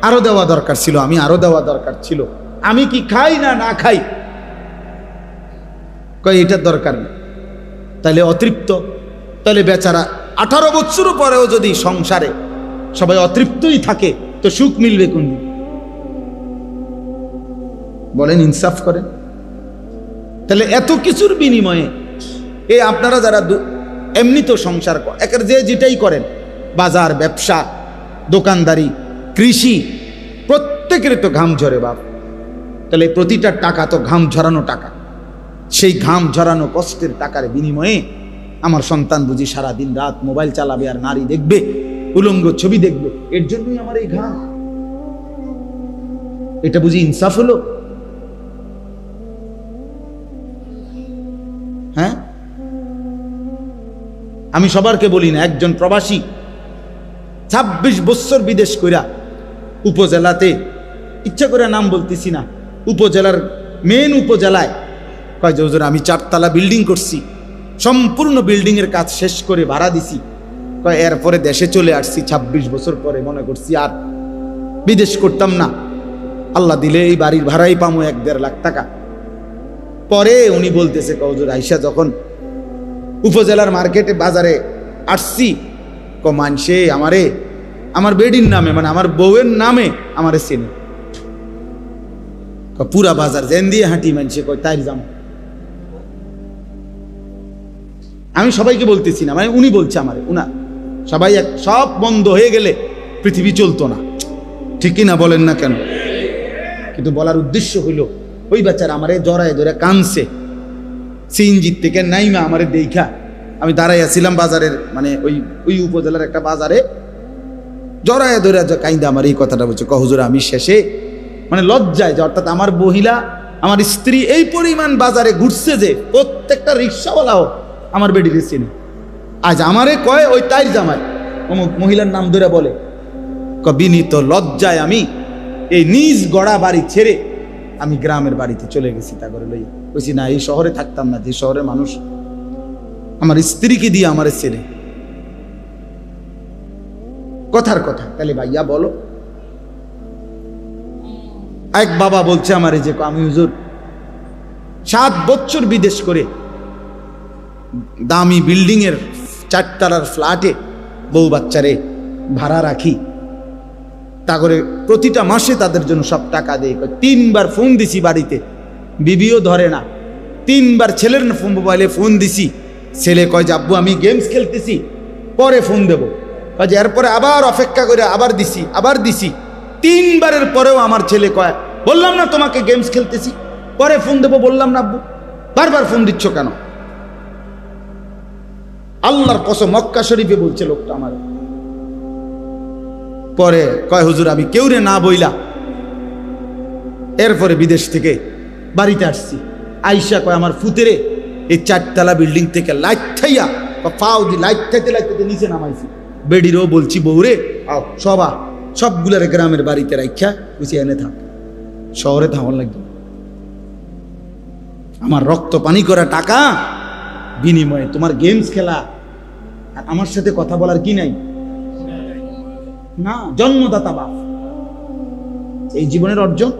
A: আরো দেওয়া দরকার ছিল, আমি আরো দেওয়া দরকার ছিল, আমি কি খাই না না খাই, কয় এটার দরকার নেই। তাহলে অতৃপ্ত, তাহলে বেচারা 18 বছর পরেও যদি সংসারে সবাই অতৃপ্তই থাকে তো সুখ মিলবে কোন দিন? বলেন, ইনসাফ করেন। তাহলে এত কিছুর বিনিময়ে এই আপনারা যারা এমনি তো সংসার একের যে যেটাই করেন, বাজার, ব্যবসা, দোকানদারি, কৃষি, প্রত্যেকের তো ঘাম ঝরে বাপ। তাহলে প্রতিটা টাকা তো ঘাম ঝরানো টাকা। সেই ঘাম ঝরানো কষ্টের টাকার বিনিময়ে আমার সন্তান বুঝি সারা দিন রাত মোবাইল চালাবে আর নারী দেখবে, উলঙ্গ ছবি দেখবে, এর জন্যই আমার এই ঘাম। এটা বুঝি ইনসাফ হলো? হ্যাঁ, আমি সবারকে বলি না, একজন প্রবাসী 26 বছর বিদেশ কইরা উপজেলাতে, ইচ্ছা করে নাম বলতেছি না, উপজেলার মেন উপজেলায় কয় যে হুজুর আমি 4 তলা বিল্ডিং করছি, সম্পূর্ণ বিল্ডিং এর কাজ শেষ করে ভাড়া দিছি, কয় এরপরে দেশে চলে আসছি 26 বছর পরে, মনে করছি আর বিদেশ করতাম না, আল্লাহ দিলে এই বাড়ির ভাড়াই পামো 1-1.5 লাখ টাকা। পরে উনি বলতেছে হুজুর আইসা যখন উপজেলার মার্কেটে বাজারে আসছি, মানসে আমারে আমার বেডির নামে মানে আমার বউয়ের নামে আমারে চেনে, পুরা বাজার জেন দিয়ে হাঁটি মানসে কয় তাই যাম। আমি সবাইকে বলতেছি না, মানে উনি বলছে আমারে, উনা সবাই সব বন্ধ হয়ে গেলে পৃথিবী চলতো না, ঠিকই না বলেন না কেন? কিন্তু বলার উদ্দেশ্য হইল ওই বেচারা আমারে জড়ায় ধরে কানছে, সিএনজির থেকে নাইমা আমারে দেখা, আমি দাঁড়াই আছিলাম বাজারের মানে ওই উপজেলার একটা বাজারে, জড়ায় ধরে কাইন্দা আমার এই কথাটা বলছে, হুজুর আমি শেষে মানে লজ্জায় যে, অর্থাৎ আমার মহিলা আমার স্ত্রী এই পরিমাণ বাজারে ঘুরছে যে প্রত্যেকটা রিক্সাওয়ালাও আমার বেডিরে চিনে। আজ আমারে কয় ওই তাইর জামাই অমুক মহিলার নাম ধরে বলে, বিনীত লজ্জায় আমি এই নিজ গড়া বাড়ি ছেড়ে আমি গ্রামের বাড়িতে চলে গেছি, তা করে লইয়া বলছি না এই শহরে থাকতাম না, যে শহরের মানুষ আমার স্ত্রীকে দিয়ে আমারে চেনে। কথার কথা, তাহলে ভাইয়া বলো। এক বাবা বলছে আমারে যে আমি হুজুর 7 বছর বিদেশ করে দামি বিল্ডিং এর 4 তলার ফ্ল্যাটে বউ বাচ্চারে ভাড়া রাখি, তা করে প্রতিটা মাসে তাদের জন্য সব টাকা দেয়। 3 বার ফোন দিছি বাড়িতে, বিবিও ধরে না। 3 বার ছেলের মোবাইলে ফোন দিছি, ছেলে কয় যে আব্বু আমি গেমস খেলতেছি পরে ফোন দেবো, কাজে এরপরে আবার অপেক্ষা করে আবার দিছি 3 বারের পরেও আমার ছেলে কয় বললাম না তোমাকে গেমস খেলতেছি পরে ফোন দেবো, বললাম না আব্বু, বারবার ফোন দিচ্ছ কেন? আল্লাহর কসম মক্কা শরীফে বলছে লোকটা আমার। পরে কয় হুজুর আমি কেউরে না বইলা এরপরে বিদেশ থেকে বাড়িতে আসছি, আইসা কয় আমার ফুতেরে এই 4 তলা বিল্ডিং থেকে লাইট ঠাইয়া পাও দি লাইট ঠাইতে নিচে নামাইছি, বেডিরও বলছি বউরে আও সবগুলার গ্রামের বাড়িতে রাখা বুঝি এনে থাক, শহরে থাকার লাগবে। আমার রক্ত পানি করা টাকা বিনিময়ে তোমার গেমস খেলা আর আমার সাথে কথা বলার কি নাই? না, জন্মদাতা বাপ, এই জীবনের অর্জন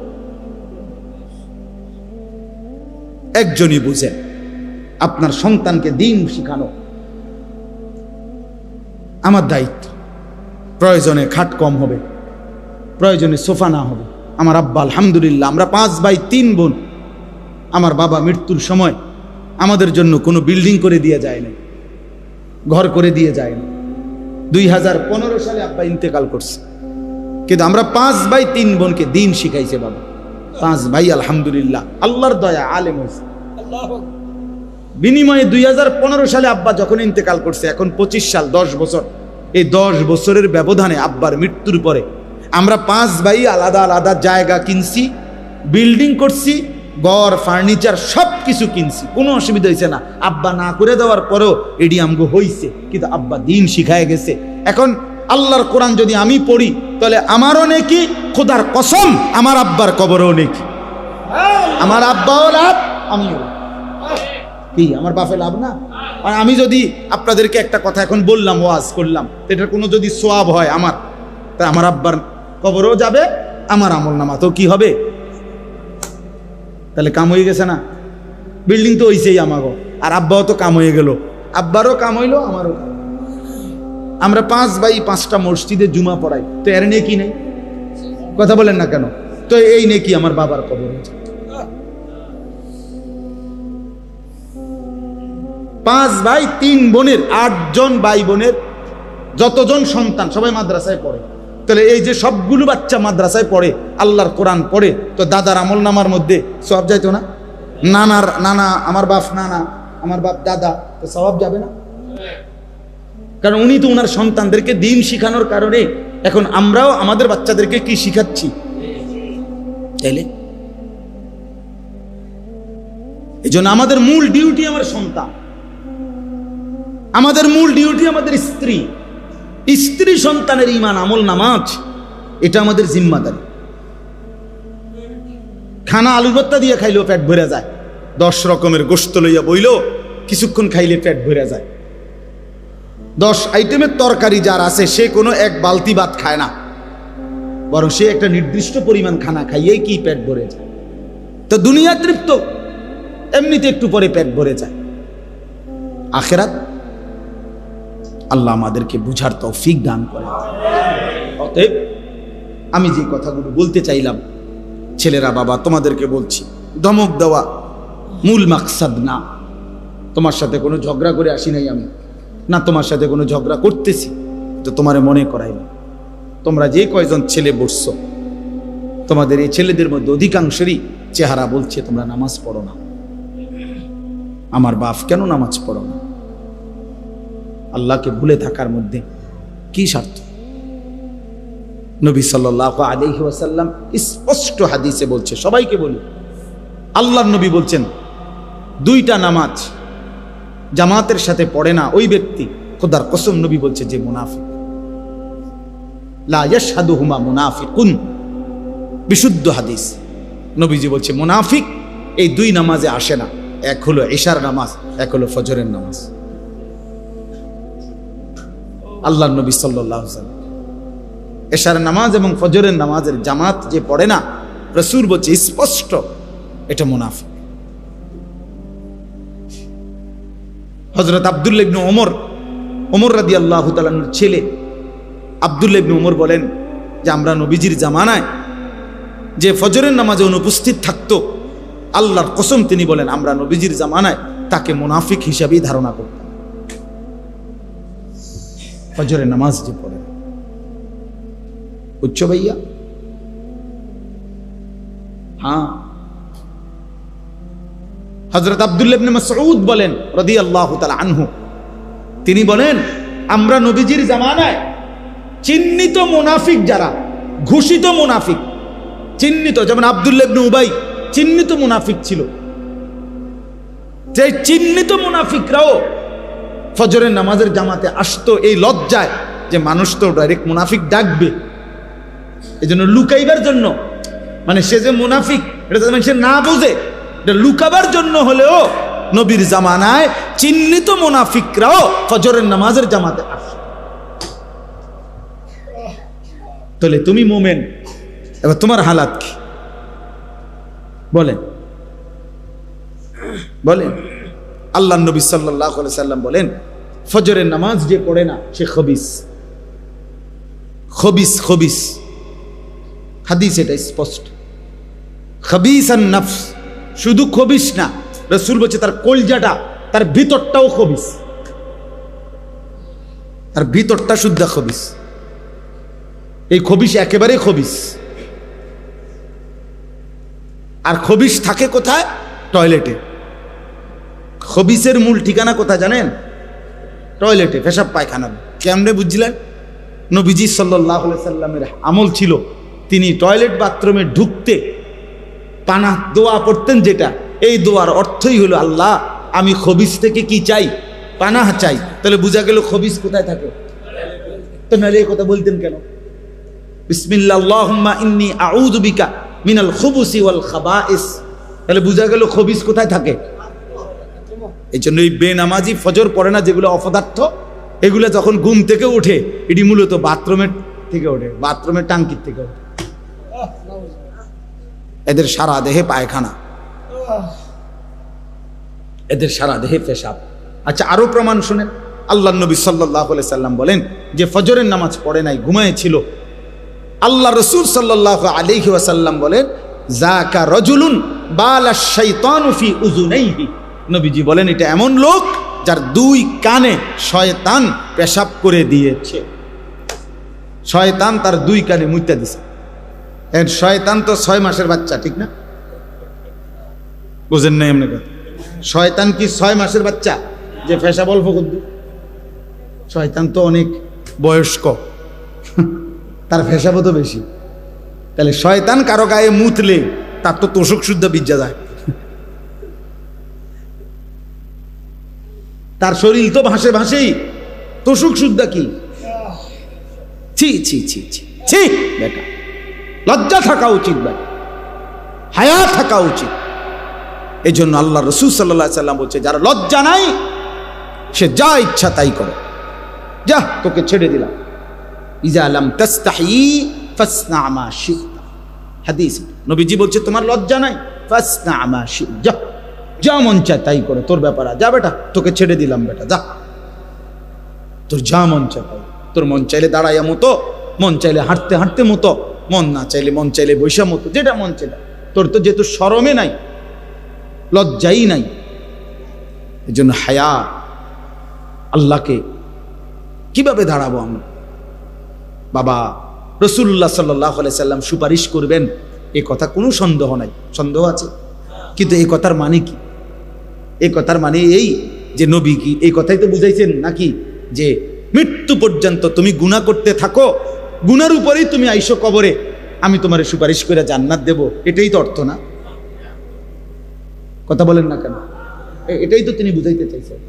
A: একজনই বুঝে। আপনার সন্তানকে দিন শিখানো আমার দায়িত্ব। প্রয়োজনে খাট কম হবে, প্রয়োজনে সোফা না হবে। আমার আব্বা আলহামদুলিল্লাহ, আমরা 5 ভাই 3 বোন। আমার বাবা মৃত্যুর সময় আমাদের জন্য কোনো বিল্ডিং করে দিয়ে যায় না, ঘর করে দিয়ে যায় না। 2015 সালে আব্বা ইন্তেকাল করছে, কিন্তু আমরা 5 ভাই 3 বোনকে দিন শিখাইছে বাবা। 5 ভাই আলহামদুলিল্লাহ আল্লাহর দয়া আলেম হয়েছে। বিনিময়ে 2015 সালে আব্বা যখন ইন্তেকাল করছে, এখন 25 সাল, 10 বছর। এই 10 বছরের ব্যবধানে আব্বার মৃত্যুর পরে আমরা 5 ভাই আলাদা আলাদা জায়গা কিনছি, বিল্ডিং করছি, ঘর ফার্নিচার সব কিছু কিনছি, কোনো অসুবিধা হয়েছে না। আব্বা না করে দেওয়ার পরেও এডি আমগো হইছে, কিন্তু আব্বা দিন শিখায় গেছে। এখন আল্লাহর কোরআন যদি আমি পড়ি তাহলে আমারও নেকি, খোদার কসম আমার আব্বার কবরও নেকি। আমার আব্বাও লাভ, আমিও কি, আমার বাপে লাভ না? আর আমি যদি আপনাদেরকে একটা কথা এখন বললাম, ওয়াজ করলাম, এটার কোনো যদি সোয়াব হয় আমার, তা আমার আব্বার কবরও যাবে, আমার আমল নামা তো কি হবে? তাহলে কাম হয়ে গেছে না? বিল্ডিং তো হইছেই আমাগো, আর আব্বাও তো কাম হয়ে গেল, আব্বারও কাম হইলো, আমারও কাম। আমরা 5 ভাই 5টা মসজিদে জুমা পড়াই, তো এর নেকি নেই? কথা বলেন না কেন? তো এই নেকি আমার বাবার কবর হয়েছে। 5 ভাই 3 বোনের 8 জন ভাই বোনের যতজন সন্তান সবাই মাদ্রাসায় পড়ে। তাহলে এই যে সবগুলো বাচ্চা মাদ্রাসায় পড়ে, আল্লাহর কোরআন পড়ে, তো দাদার আমল নামার মধ্যে সব যাইতো না? নানা আমার বাপ নানা, আমার বাপ দাদা, তো সওয়াব যাবে না? কারণ উনি তো ওনার সন্তানদেরকে দিন শিখানোর কারণে এখন আমরাও আমাদের বাচ্চাদেরকে কি শিখাচ্ছি? তাইলে এই জন্য আমাদের মূল ডিউটি আমার সন্তান, আমাদের মূল ডিউটি আমাদের স্ত্রী সন্তানের ঈমান, আমল, নামাজ, এটা আমাদের জিম্মাদারি। খানা আলুর ভর্তা দিয়ে খাইলেও পেট ভরে যায়, 10 রকমের গোশত লইয়া বইলেও কিছুক্ষণ খাইলে পেট ভরে যায়। 10 আইটেমের তরকারি যার আছে সে কোনো এক বালতি ভাত খায় না, বরং সে একটা নির্দিষ্ট পরিমাণ খানা খাইয়েই কি পেট ভরে যায়। তো দুনিয়া তৃপ্ত, এমনিতে একটু পরে পেট ভরে যায়। আখিরাত আল্লাহ আমাদেরকে বুঝার তৌফিক দান করে। অতএব আমি যে কথাগুলো বলতে চাইলাম, ছেলেরা বাবা তোমাদেরকে বলছি, ধমক দেওয়া মূল মাকসাদ না। তোমার সাথে কোনো ঝগড়া করে আসি নাই আমি, না তোমার সাথে কোনো ঝগড়া করতেছি, তো তোমারে মনে করাইলাম তোমরা যে কয়জন ছেলে বসছো, তোমাদের এই ছেলেদের মধ্যে অধিকাংশেরই চেহারা বলছে তোমরা নামাজ পড়ো না। আমার বাপ কেন নামাজ পড়ো না? আল্লাহকে ভুলে থাকার মধ্যে কি স্বার্থ? নবী সাল্লাল্লাহু আলাইহি ওয়াসাল্লাম স্পষ্ট হাদিসে বলছে, সবাইকে বলি, আল্লাহর নবী বলছেন 2টা নামাজ জামাতের সাথে পড়ে না ওই ব্যক্তি, খোদার কসম নবী বলছে যে মুনাফিক। লা ইয়াশহাদুহুমা মুনাফিকুন, বিশুদ্ধ হাদিস। নবীজি বলছে মুনাফিক এই 2 নামাজে আসে না, এক হলো ইশার নামাজ, এক হলো ফজরের নামাজ। আল্লাহর নবী সাল্লাল্লাহু আলাইহি ওয়াসাল্লাম ইশার নামাজ এবং ফজরের নামাজের জামাত যে পড়ে না, রাসূল বলছে স্পষ্ট এটা মুনাফিক। হযরত আব্দুল্লাহ ইবনে ওমর রাদিয়াল্লাহু তাআলার ছেলে আব্দুল্লাহ ইবনে ওমর বলেন যে আমরা নবীজির জামানায় যে ফজরের নামাজে অনুপস্থিত থাকতো, আল্লাহর কসম তিনি বলেন আমরা নবীজির জামানায় তাকে মুনাফিক হিসাবেই ধারণা করতাম। ফজরের নামাজ যে পড়ে, উচ্চ ভাইয়া, হ্যাঁ। হযরত আব্দুল্লাহ ইবনে মাসউদ বলেন রাদিয়াল্লাহু তাআলা আনহু, তিনি বলেন আমরা নবীজির জামানায় চিহ্নিত মুনাফিক, যারা ঘোষিত মুনাফিক, চিহ্নিত, যেমন আব্দুল্লাহ ইবনে উবাই চিহ্নিত মুনাফিক ছিল, যে চিহ্নিত মুনাফিকরাও ফজরের নামাজের জামাতে আসতো এই লজ্জায় যে মানুষ তো ডাইরেক্ট মুনাফিক ডাকবে, এজন্য লুকাইবার জন্য, মানে সে যে মুনাফিক এটা সে না বোঝে, এটা লুকাবার জন্য হলেও নবীর জামানায় চিহ্নিত মুনাফিকরাও ফজরের নামাজের জামাতে আসে। তাহলে তুমি মুমিন, এবার তোমার হালাত কি বলেন? আল্লাহ নবী সাল্লাল্লাহু আলাইহি সাল্লাম বলেন ফজরের নামাজ যে পড়ে না সে খবিস। হাদিস এটা স্পষ্ট, খবিসান নফস, শুধু খবিস না, রাসূল বলছে তার কলজাটা, তার ভিতরটাও খবিস, তার ভিতরটা শুদ্ধ খবিস। এই খবিস একেবারে খবিস। আর খবিস থাকে কোথায়? টয়লেটে। খবিসের মূল ঠিকানা কোথায় জানেন? টয়লেটে, পেশাব পায়খানা। কেমনে বুঝছিলেন? নবীজি সাল্লাল্লাহু আলাইহি সাল্লামের আমল ছিল, তিনি টয়লেট বাথরুমে ঢুকতে পানাহ দোয়া পড়তেন, যেটা এই দোয়ার অর্থই হলো আল্লাহ আমি খবিস থেকে কি চাই? পানাহ চাই। তাহলে বোঝা গেল খবিস কোথায় থাকে। তো নাহলে এই কথা বলতেন কেন? বিসমিল্লাহ আল্লাহুম্মা ইন্নী আউযু বিকা মিনাল খুবুসি ওয়াল খাবাইস। তাহলে বোঝা গেল খবিস কোথায় থাকে। এই জন্য এই বেনামাজি ফজর পড়ে না যেগুলো অপদার্থ, এগুলো যখন ঘুম থেকে ওঠে এটি মূলত বাথরুমের থেকে ওঠে, বাথরুমের টাঙ্কির থেকে ওঠে। এদের সারা দেহে পায়খানা, এদের সারা দেহে পেশাব। আচ্ছা, আরো প্রমাণ শুনেন। আল্লাহ নবী সাল্লাল্লাহু আলাইহি সাল্লাম বলেন যে ফজরের নামাজ পড়ে নাই, ঘুমায়েছিল, আল্লাহ রাসূল সাল্লাল্লাহু আলাইহি ওয়াসাল্লাম বলেন যাকা রাজুলুন বালাশ শাইতানু ফি উযুনাইহি। নবীজি বলেন এটা এমন লোক যার 2 কানে শয়তান পেশাব করে দিয়েছে। শয়তান তার 2 কানে মুইতা দিছে। শয়তান তো 6 মাসের বাচ্চা, ঠিক না? বুঝেন নাই এমনি কথা? শয়তান কি 6 মাসের বাচ্চা যে ফেসা অল্প করবে? শয়তান তো অনেক বয়স্ক, তার ফেসাবো তো বেশি। তাহলে শয়তান কারো গায়ে মুতলে তার তো তোষক শুদ্ধ বিজ্জা যায়, তার শরীর তো ভাসে ভাসেই, তোষক শুদ্ধ কি? ছি ছি ছি ছি ছি বেটা, লজ্জা থাকা উচিত বেটা, হায়া থাকা উচিত। এই জন্য আল্লাহ রাসূল সাল্লাল্লাহু আলাইহি সাল্লাম বলছে, যারা লজ্জা নাই সে যা ইচ্ছা তাই করে, যা তোকে ছেড়ে দিলাম। ইজা লাম তাস্তাহি ফাসনা মা শি'তা, হাদিস। নবীজি বলছে তোমার লজ্জা নাই, ফাসনা মা শি'তা, যা যা মন চায় তাই করে, তোর ব্যাপার, যা বেটা তোকে ছেড়ে দিলাম বেটা, যা তোর যা মন চায় তাই। তোর মন চাইলে দাঁড়াইয়া মতো, মন চাইলে হাঁটতে হাঁটতে মতো, মন চাইলে বৈশা মতো, যেটা মন চাইলে। তোর তো যেহেতু শরমে নাই, লজ্জাই নাই, এই জন্য হায়া। আল্লাহকে কিভাবে দাঁড়াবো আমরা? বাবা রাসূলুল্লাহ সাল্লাল্লাহু আলাইহি সাল্লাম সুপারিশ করবেন, এ কথা কোনো সন্দেহ নাই। সন্দেহ আছে? কিন্তু এই কথার মানে কি? এই কথার মানে এই যে নবী কি এই কথাই তো বুঝাইছেন নাকি যে মৃত্যু পর্যন্ত তুমি গুনাহ করতে থাকো, গুনার উপরেই তুমি আইসো কবরে, আমি তোমার সুপারিশ করে জান্নাত দেব, এটাই তো অর্থ না? কথা বলেন না কেন? এটাই তো তিনি বুঝাইতে চাইছেন।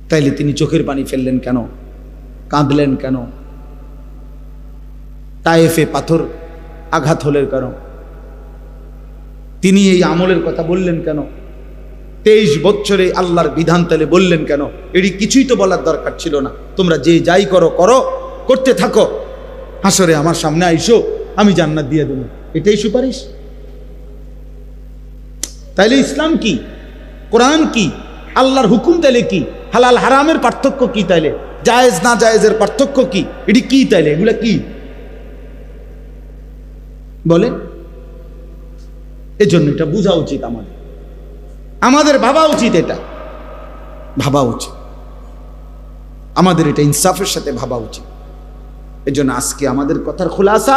A: তাইলে তিনি চোখের পানি ফেললেন কেন? কাঁদলেন কেন? তায়েফে পাথর আঘাত হলের কারণ তিনি এই আমলের কথা বললেন কেন? 23 বছরে আল্লাহর বিধান তালে বললেন কেন? এটি কিছুই তো বলার দরকার ছিল না। তোমরা যে যাই করো করো, করতে থাকো, হাসরে আমার সামনে আইসো, আমি জান্নাত দিয়ে দেব, এটাই সুপারিশ? তাইলে ইসলাম কি? কোরআন কি? আল্লাহর হুকুম তাইলে কি? হালাল হারামের পার্থক্য কি? তাইলে জায়েজ না জায়েজের পার্থক্য কি? এটি কি? তাইলে এগুলা কি বলে? এজন্য এটা বোঝা উচিত, আমাদের ভাবা উচিত, এটা ভাবা উচিত আমাদের, এটা ইনসাফের সাথে ভাবা উচিত। এজন্য আজকে আমাদের কথার খুলাসা,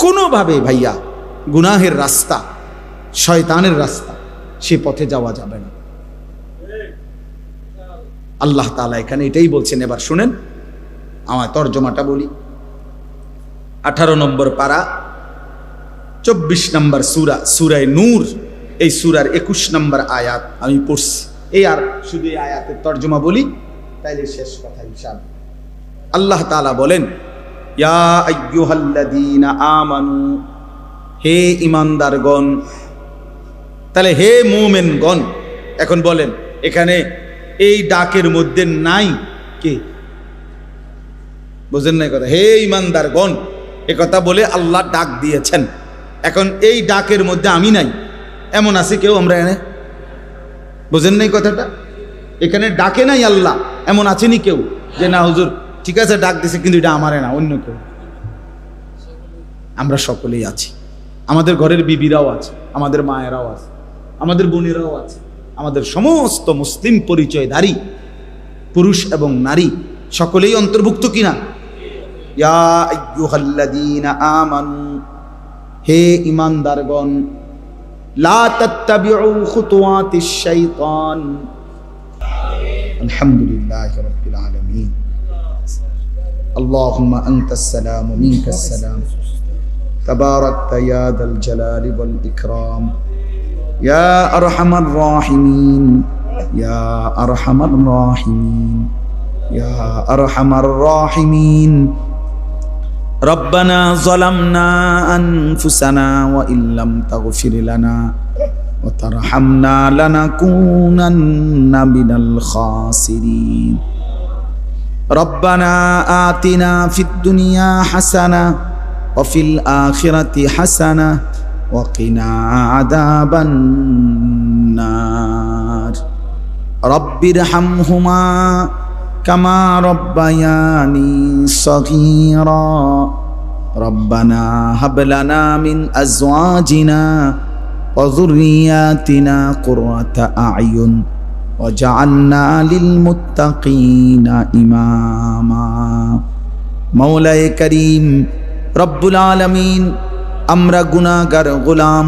A: কোনোভাবে ভাইয়া গুনাহের রাস্তা, শয়তানের রাস্তা, সে পথে যাওয়া যাবে না। আল্লাহ তাআলা এখানে এটাই বলছেন। এবার শুনেন, আমার তর্জমাটা বলি। 18 নম্বর পারা, 24 নম্বর সূরা, সূরায়ে নূর, এই সূরার 21 নম্বর আয়াত আমি পড়ছি। এই আর শুধু এই আয়াতের তর্জমা বলি, তাইলে শেষ কথা ইনশাআল্লাহ। আল্লাহ তাআলা বলেন, ইয়া আইয়ুহাল্লাযীনা আমানু, হে ঈমানদারগণ। তাহলে হে মুমিনগণ। এখন বলেন, এখানে এই ডাকের মধ্যে নাই কে? বুঝেন না কথা? হে ঈমানদারগণ এ কথা বলে আল্লাহ ডাক দিয়েছেন। এখন এই ডাকের মধ্যে আমি নাই, এমন আছে কেউ? আমরা এনে বুঝেন নাই কথাটা? এখানে ডাকে নাই আল্লাহ, এমন আছেনি কেউ যে না হুজুর ঠিক আছে ডাক দিছে, কিন্তু এটা আমারে না, অন্য কেউ? আমরা সকলেই আছি। আমাদের ঘরের বিবিরাও আছে, আমাদের মায়েরাও আছে, আমাদের বোনেরাও আছে, আমাদের সমস্ত মুসলিম পরিচয়ধারী পুরুষ এবং নারী সকলেই অন্তর্ভুক্ত কিনা? ইয়া আইয়ুহাল্লাযীনা আমানু, হে ঈমানদারগণ। লা তাত্তাবিউ খুতুওয়াতিশ শাইতান। আলহামদুলিল্লাহি রাব্বিল আলামিন। আল্লাহুম্মা আনতাস সালাম ওয়া মিনকাস সালাম। তাবারাকতা ইয়া যাল জালালি ওয়াল ইকরাম। ইয়া আরহামার রাহিমিন, ইয়া আরহামার রাহিমিন, ইয়া আরহামার রাহিমিন। ربنا ظلمنا أنفسنا وإن لم تغفر لنا وترحمنا لنكونن من الخاسرين ربنا آتنا في الدنيا حسنة وفي الآخرة حسنة وقنا عذاب النار رب ارحمهما كما ربياني صغيرا ربنا هب لنا من أزواجنا وذرياتنا قرة أعين وجعلنا للمتقين إماما مولاي كريم رب العالمين আমরা গুনাহগার গোলাম,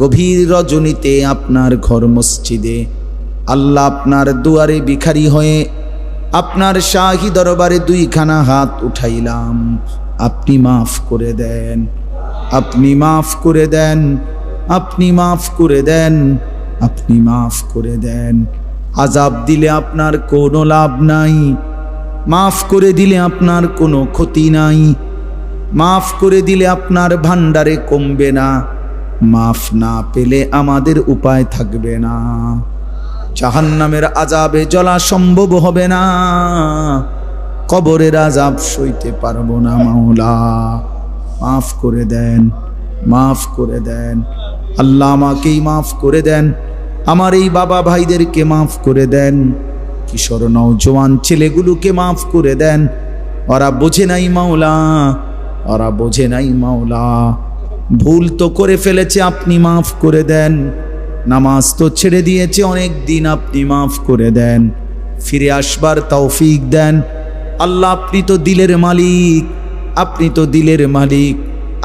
A: গভীর রজনীতে আপনার ঘর মসজিদে আল্লাহ আপনার দুয়ারে ভিখারি হয়ে আপনার শাহী দরবারে দুইখানা হাত উঠাইলাম। আপনি মাফ করে দেন, আপনি মাফ করে দেন, আপনি মাফ করে দেন, আপনি মাফ করে দেন। আযাব দিলে আপনার কোনো লাভ নাই, মাফ করে দিলে আপনার কোনো ক্ষতি নাই, মাফ করে দিলে আপনার ভান্ডারে কমবে না, মাফ না পেলে আমাদের উপায় থাকবে না। জাহান্নামের আযাবে জ্বলা সম্ভব হবে না, কবরের আযাব সইতে পারবো না। মাওলা মাফ করে দেন, মাফ করে দেন। আল্লাহ আমাকেই মাফ করে দেন, আমার এই বাবা ভাইদেরকে মাফ করে দেন, কিশোর নওজোয়ান ছেলেগুলোকে মাফ করে দেন। ওরা বোঝে নাই মাওলা, ওরা বোঝে নাই মাওলা। ভুল তো করে ফেলেছে, আপনি মাফ করে দেন। নামাজ তো ছেড়ে দিয়েছে অনেক দিন, আপনি মাফ করে দেন। ফিরে আসবার তৌফিক দেন। আল্লাহ আপনি তো দিলের মালিক, আপনি তো দিলের মালিক।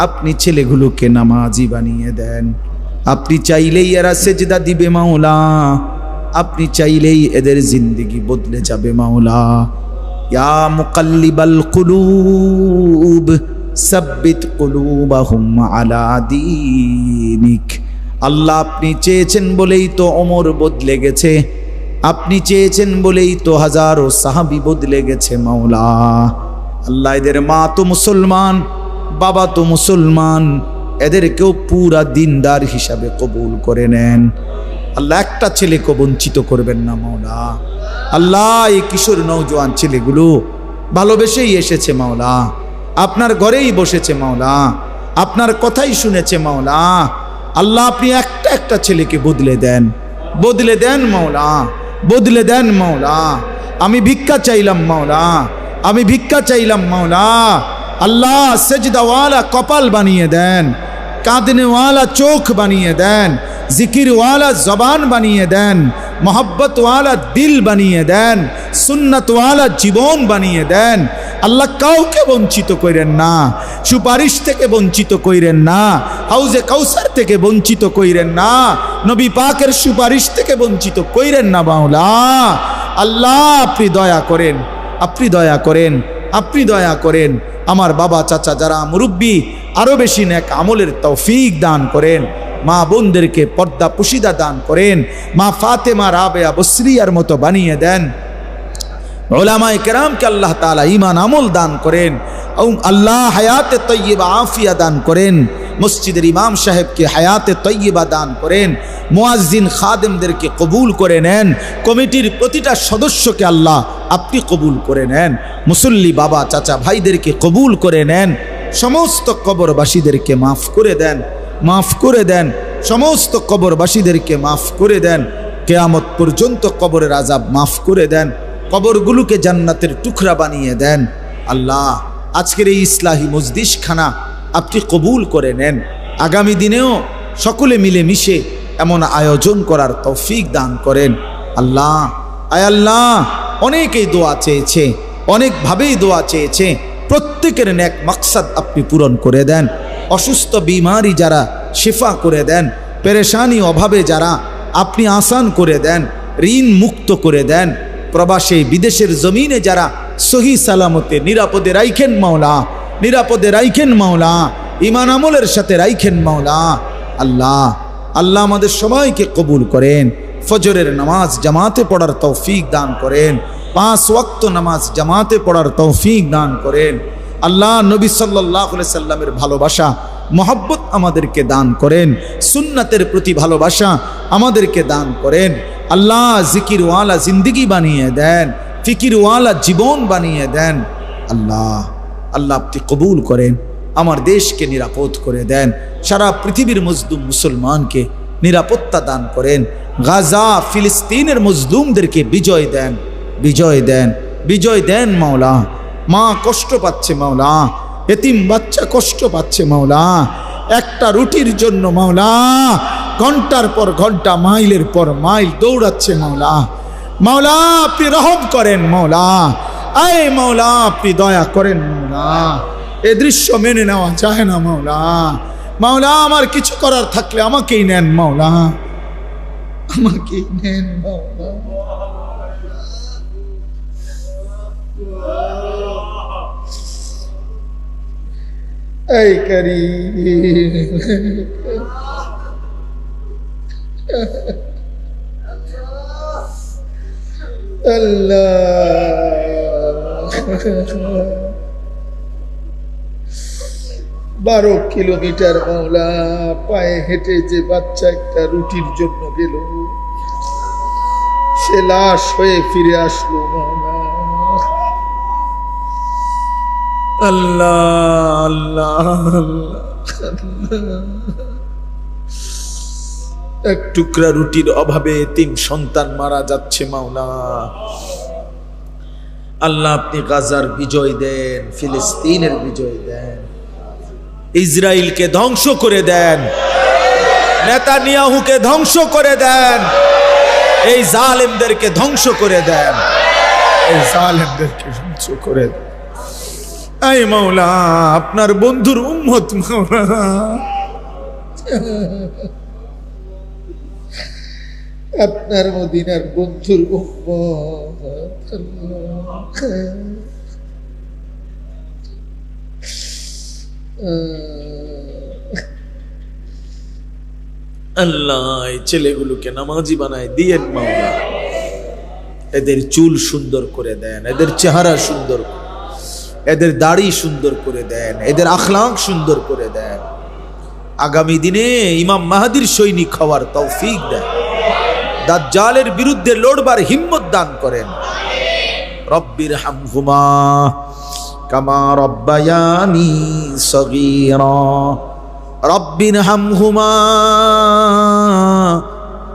A: আপনি ছেলেগুলোকে নামাজি বানিয়ে দেন। আপনি চাইলেই এরা সেজদা দিবে মাওলা, আপনি চাইলেই এদের জিন্দেগি বদলে যাবে মাওলা। ইয়া মুকাল্লিবাল কুলুব সাব্বিত কুলুবাহুম আলা দীনিক। আল্লাহ আপনি চেয়েছেন বলেই তো ওমর বদলে গেছে, আপনি চেয়েছেন বলেই তো হাজারো সাহাবী বদলে গেছে মাওলা। আল্লাহ এদের মা তো মুসলমান, বাবা তো মুসলমান, এদেরকেও পুরা দিনদার হিসাবে কবুল করে নেন। আল্লাহ একটা ছেলেকে বঞ্চিত করবেন না মাওলা। আল্লাহ এই কিশোর নওজোয়ান ছেলেগুলো ভালোবেসেই এসেছে মাওলা, আপনার ঘরেই বসেছে মাওলা, আপনার কথাই শুনেছে মাওলা। আল্লাহ আপনি একটা একটা ছেলেকে বদলে দেন, বদলে দেন মাওলা, বদলে দেন মাওলা। আমি ভিক্ষা চাইলাম মাওলা, আমি ভিক্ষা চাইলাম মাওলা। আল্লাহ সেজদাওয়ালা কপাল বানিয়ে দেন, কাঁদনেওয়ালা চোখ বানিয়ে দেন, জিকিরওয়ালা জবান বানিয়ে দেন, মোহব্বতওয়ালা দিল বানিয়ে দেন, সুন্নতওয়ালা জীবন বানিয়ে দেন। আল্লাহ কাউকে বঞ্চিত কইরেন না, সুপারিশ থেকে বঞ্চিত কইরেন না, হাউজে কাউসার থেকে বঞ্চিত কইরেন না, নবী পাকের সুপারিশ থেকে বঞ্চিত কইরেন না মাওলা। আল্লাহ আপনি দয়া করেন, আপনি দয়া করেন, আপনি দয়া করেন। আমার বাবা চাচা যারা মুরব্বী, আরো বেশি নেক আমলের তৌফিক দান করেন। মা বোনদেরকে পর্দা পুশিদা দান করেন। মা ফাতেমা রাবেয়া বসরিয়ার মতো বানিয়ে দেন। উলামায়ে কেরামকে আল্লাহ তাআলা ঈমান আমল দান করেন। আল্লাহ হায়াতে তয়্যিবা আফিয়া দান করেন। মসজিদের ইমাম সাহেবকে হায়াতে তয়্যিবা দান করেন। মুয়াজ্জিন খাদেমদেরকে কবুল করে নেন। কমিটির প্রতিটা সদস্যকে আল্লাহ আপনি কবুল করে নেন। মুসল্লি বাবা চাচা ভাইদেরকে কবুল করে নেন। সমস্ত কবরবাসীদেরকে মাফ করে দেন, মাফ করে দেন। সমস্ত কবরবাসীদেরকে মাফ করে দেন। কিয়ামত পর্যন্ত কবরের আযাব মাফ করে দেন। কবরগুলোকে জান্নাতের টুকরা বানিয়ে দেন। আল্লাহ আজকের এই ইসলাহি মজলিসখানা আপনি কবুল করে নেন। আগামী দিনেও সকলে মিলে মিশে এমন আয়োজন করার তৌফিক দান করেন। আল্লাহ আয় আল্লাহ অনেকেই দোয়া চেয়েছে, অনেকভাবেই দোয়া চেয়েছে। প্রত্যেকের নেক মাকসাদ আপনি পূরণ করে দেন। অসুস্থ বিমারি যারা শিফা করে দেন, পেরেশানি অভাবে যারা আপনি আসান করে দেন, ঋণ মুক্ত করে দেন। প্রবাসে বিদেশের জমিনে যারা সহি সালামতে নিরাপদে রাইখেন মাওলা, নিরাপদে রাইখেন মাওলা, ঈমান আমলের সাথে রাইখেন মাওলা। আল্লাহ আল্লাহ আমাদের সবাইকে কবুল করেন। ফজরের নামাজ জামাতে পড়ার তৌফিক দান করেন। 5 ওয়াক্ত নামাজ জামাতে পড়ার তৌফিক দান করেন। আল্লাহ নবী সাল্লাল্লাহু আলাইহি সাল্লামের ভালোবাসা মোহাব্বত আমাদেরকে দান করেন। সুন্নাতের প্রতি ভালোবাসা আমাদেরকে দান করেন। আল্লাহ জিকিরওয়ালা জিন্দেগি বানিয়ে দেন, ফিকিরওয়ালা জীবন বানিয়ে দেন। আল্লাহ আল্লাহ আপনি কবুল করেন। আমার দেশকে নিরাপদ করে দেন। সারা পৃথিবীর মজলুম মুসলমানকে নিরাপত্তা দান করেন। গাজা ফিলিস্তিনের মজলুমদেরকে বিজয় দেন, বিজয় দেন, বিজয় দেন মাওলা। মা কষ্ট পাচ্ছে মাওলা, এতিম বাচ্চা কষ্ট পাচ্ছে মাওলা। একটা রুটির জন্য মাওলা ঘন্টার পর ঘন্টা, মাইলের পর মাইল দৌড়াচ্ছে মাওলা। মাওলা আপনি রহম করেন মাওলা। আয় মাওলা আপনি দয়া করেন মাওলা। এ দৃশ্য মেনে নেওয়া যায় না মাওলা। মাওলা আমার কিছু করার থাকলে আমাকেই নেন মাওলা, আমাকেই নেন মাওলা। এই কারীম আল্লাহ 12 কিলোমিটার মাওলা পায়ে হেঁটে যে বাচ্চা একটা রুটির জন্য গেল, সে লাশ হয়ে ফিরে আসলো মাওলা। আল্লাহ আল্লাহ আল্লাহ, এক টুকরা রুটির অভাবে 3 সন্তান মারা যাচ্ছে মাওলা। আল্লাহ আপনি গাজার বিজয় দেন, ফিলিস্তিনের বিজয় দেন, ইসরায়েলকে ধ্বংস করে দেন, নেতানিয়াহুকে ধ্বংস করে দেন, এই জালেমদেরকে ধ্বংস করে দেন, এই জালেমদেরকে ধ্বংস করে দেন। আয় মাওলা আপনার বন্ধুর উম্মত মাওলা, আপনার মদিনার বন্ধুর উম্মত আল্লাহ, এই ছেলেগুলোকে নামাজি বানায় দিয়েন মাওলা, এদের চুল সুন্দর করে দেন, এদের চেহারা সুন্দর, এদের দাড়ি সুন্দর করে দেন, এদের আখলাক সুন্দর করে দেন, আগামী দিনে ইমাম মাহাদির সৈনিক হওয়ার তৌফিক দেন, দাজ্জালের বিরুদ্ধে লড়বার হিম্মত দান করেন। রব্বির হামহুমা কামা রব্বায়ানি সগীরা, রব্বির হামহুমা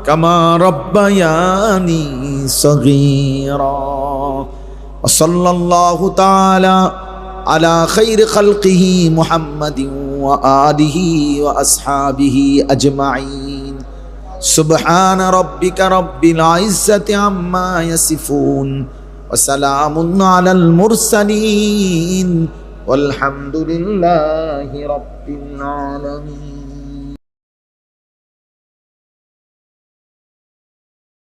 A: কামা রব্বায়ানি সগীরা। সাল্লাল্লাহু তাআলা আলা খাইর খালকিহি মুহাম্মাদিন ওয়া আলিহি ওয়া আসহাবিহি আজমাইন। সুবহানা রাব্বিকা রাব্বিল ইজ্জাতি আম্মা ইয়াসিফুন ওয়া সালামুন আলাল মুরসালিন ওয়ালহামদুলিল্লাহি রাব্বিল আলামিন।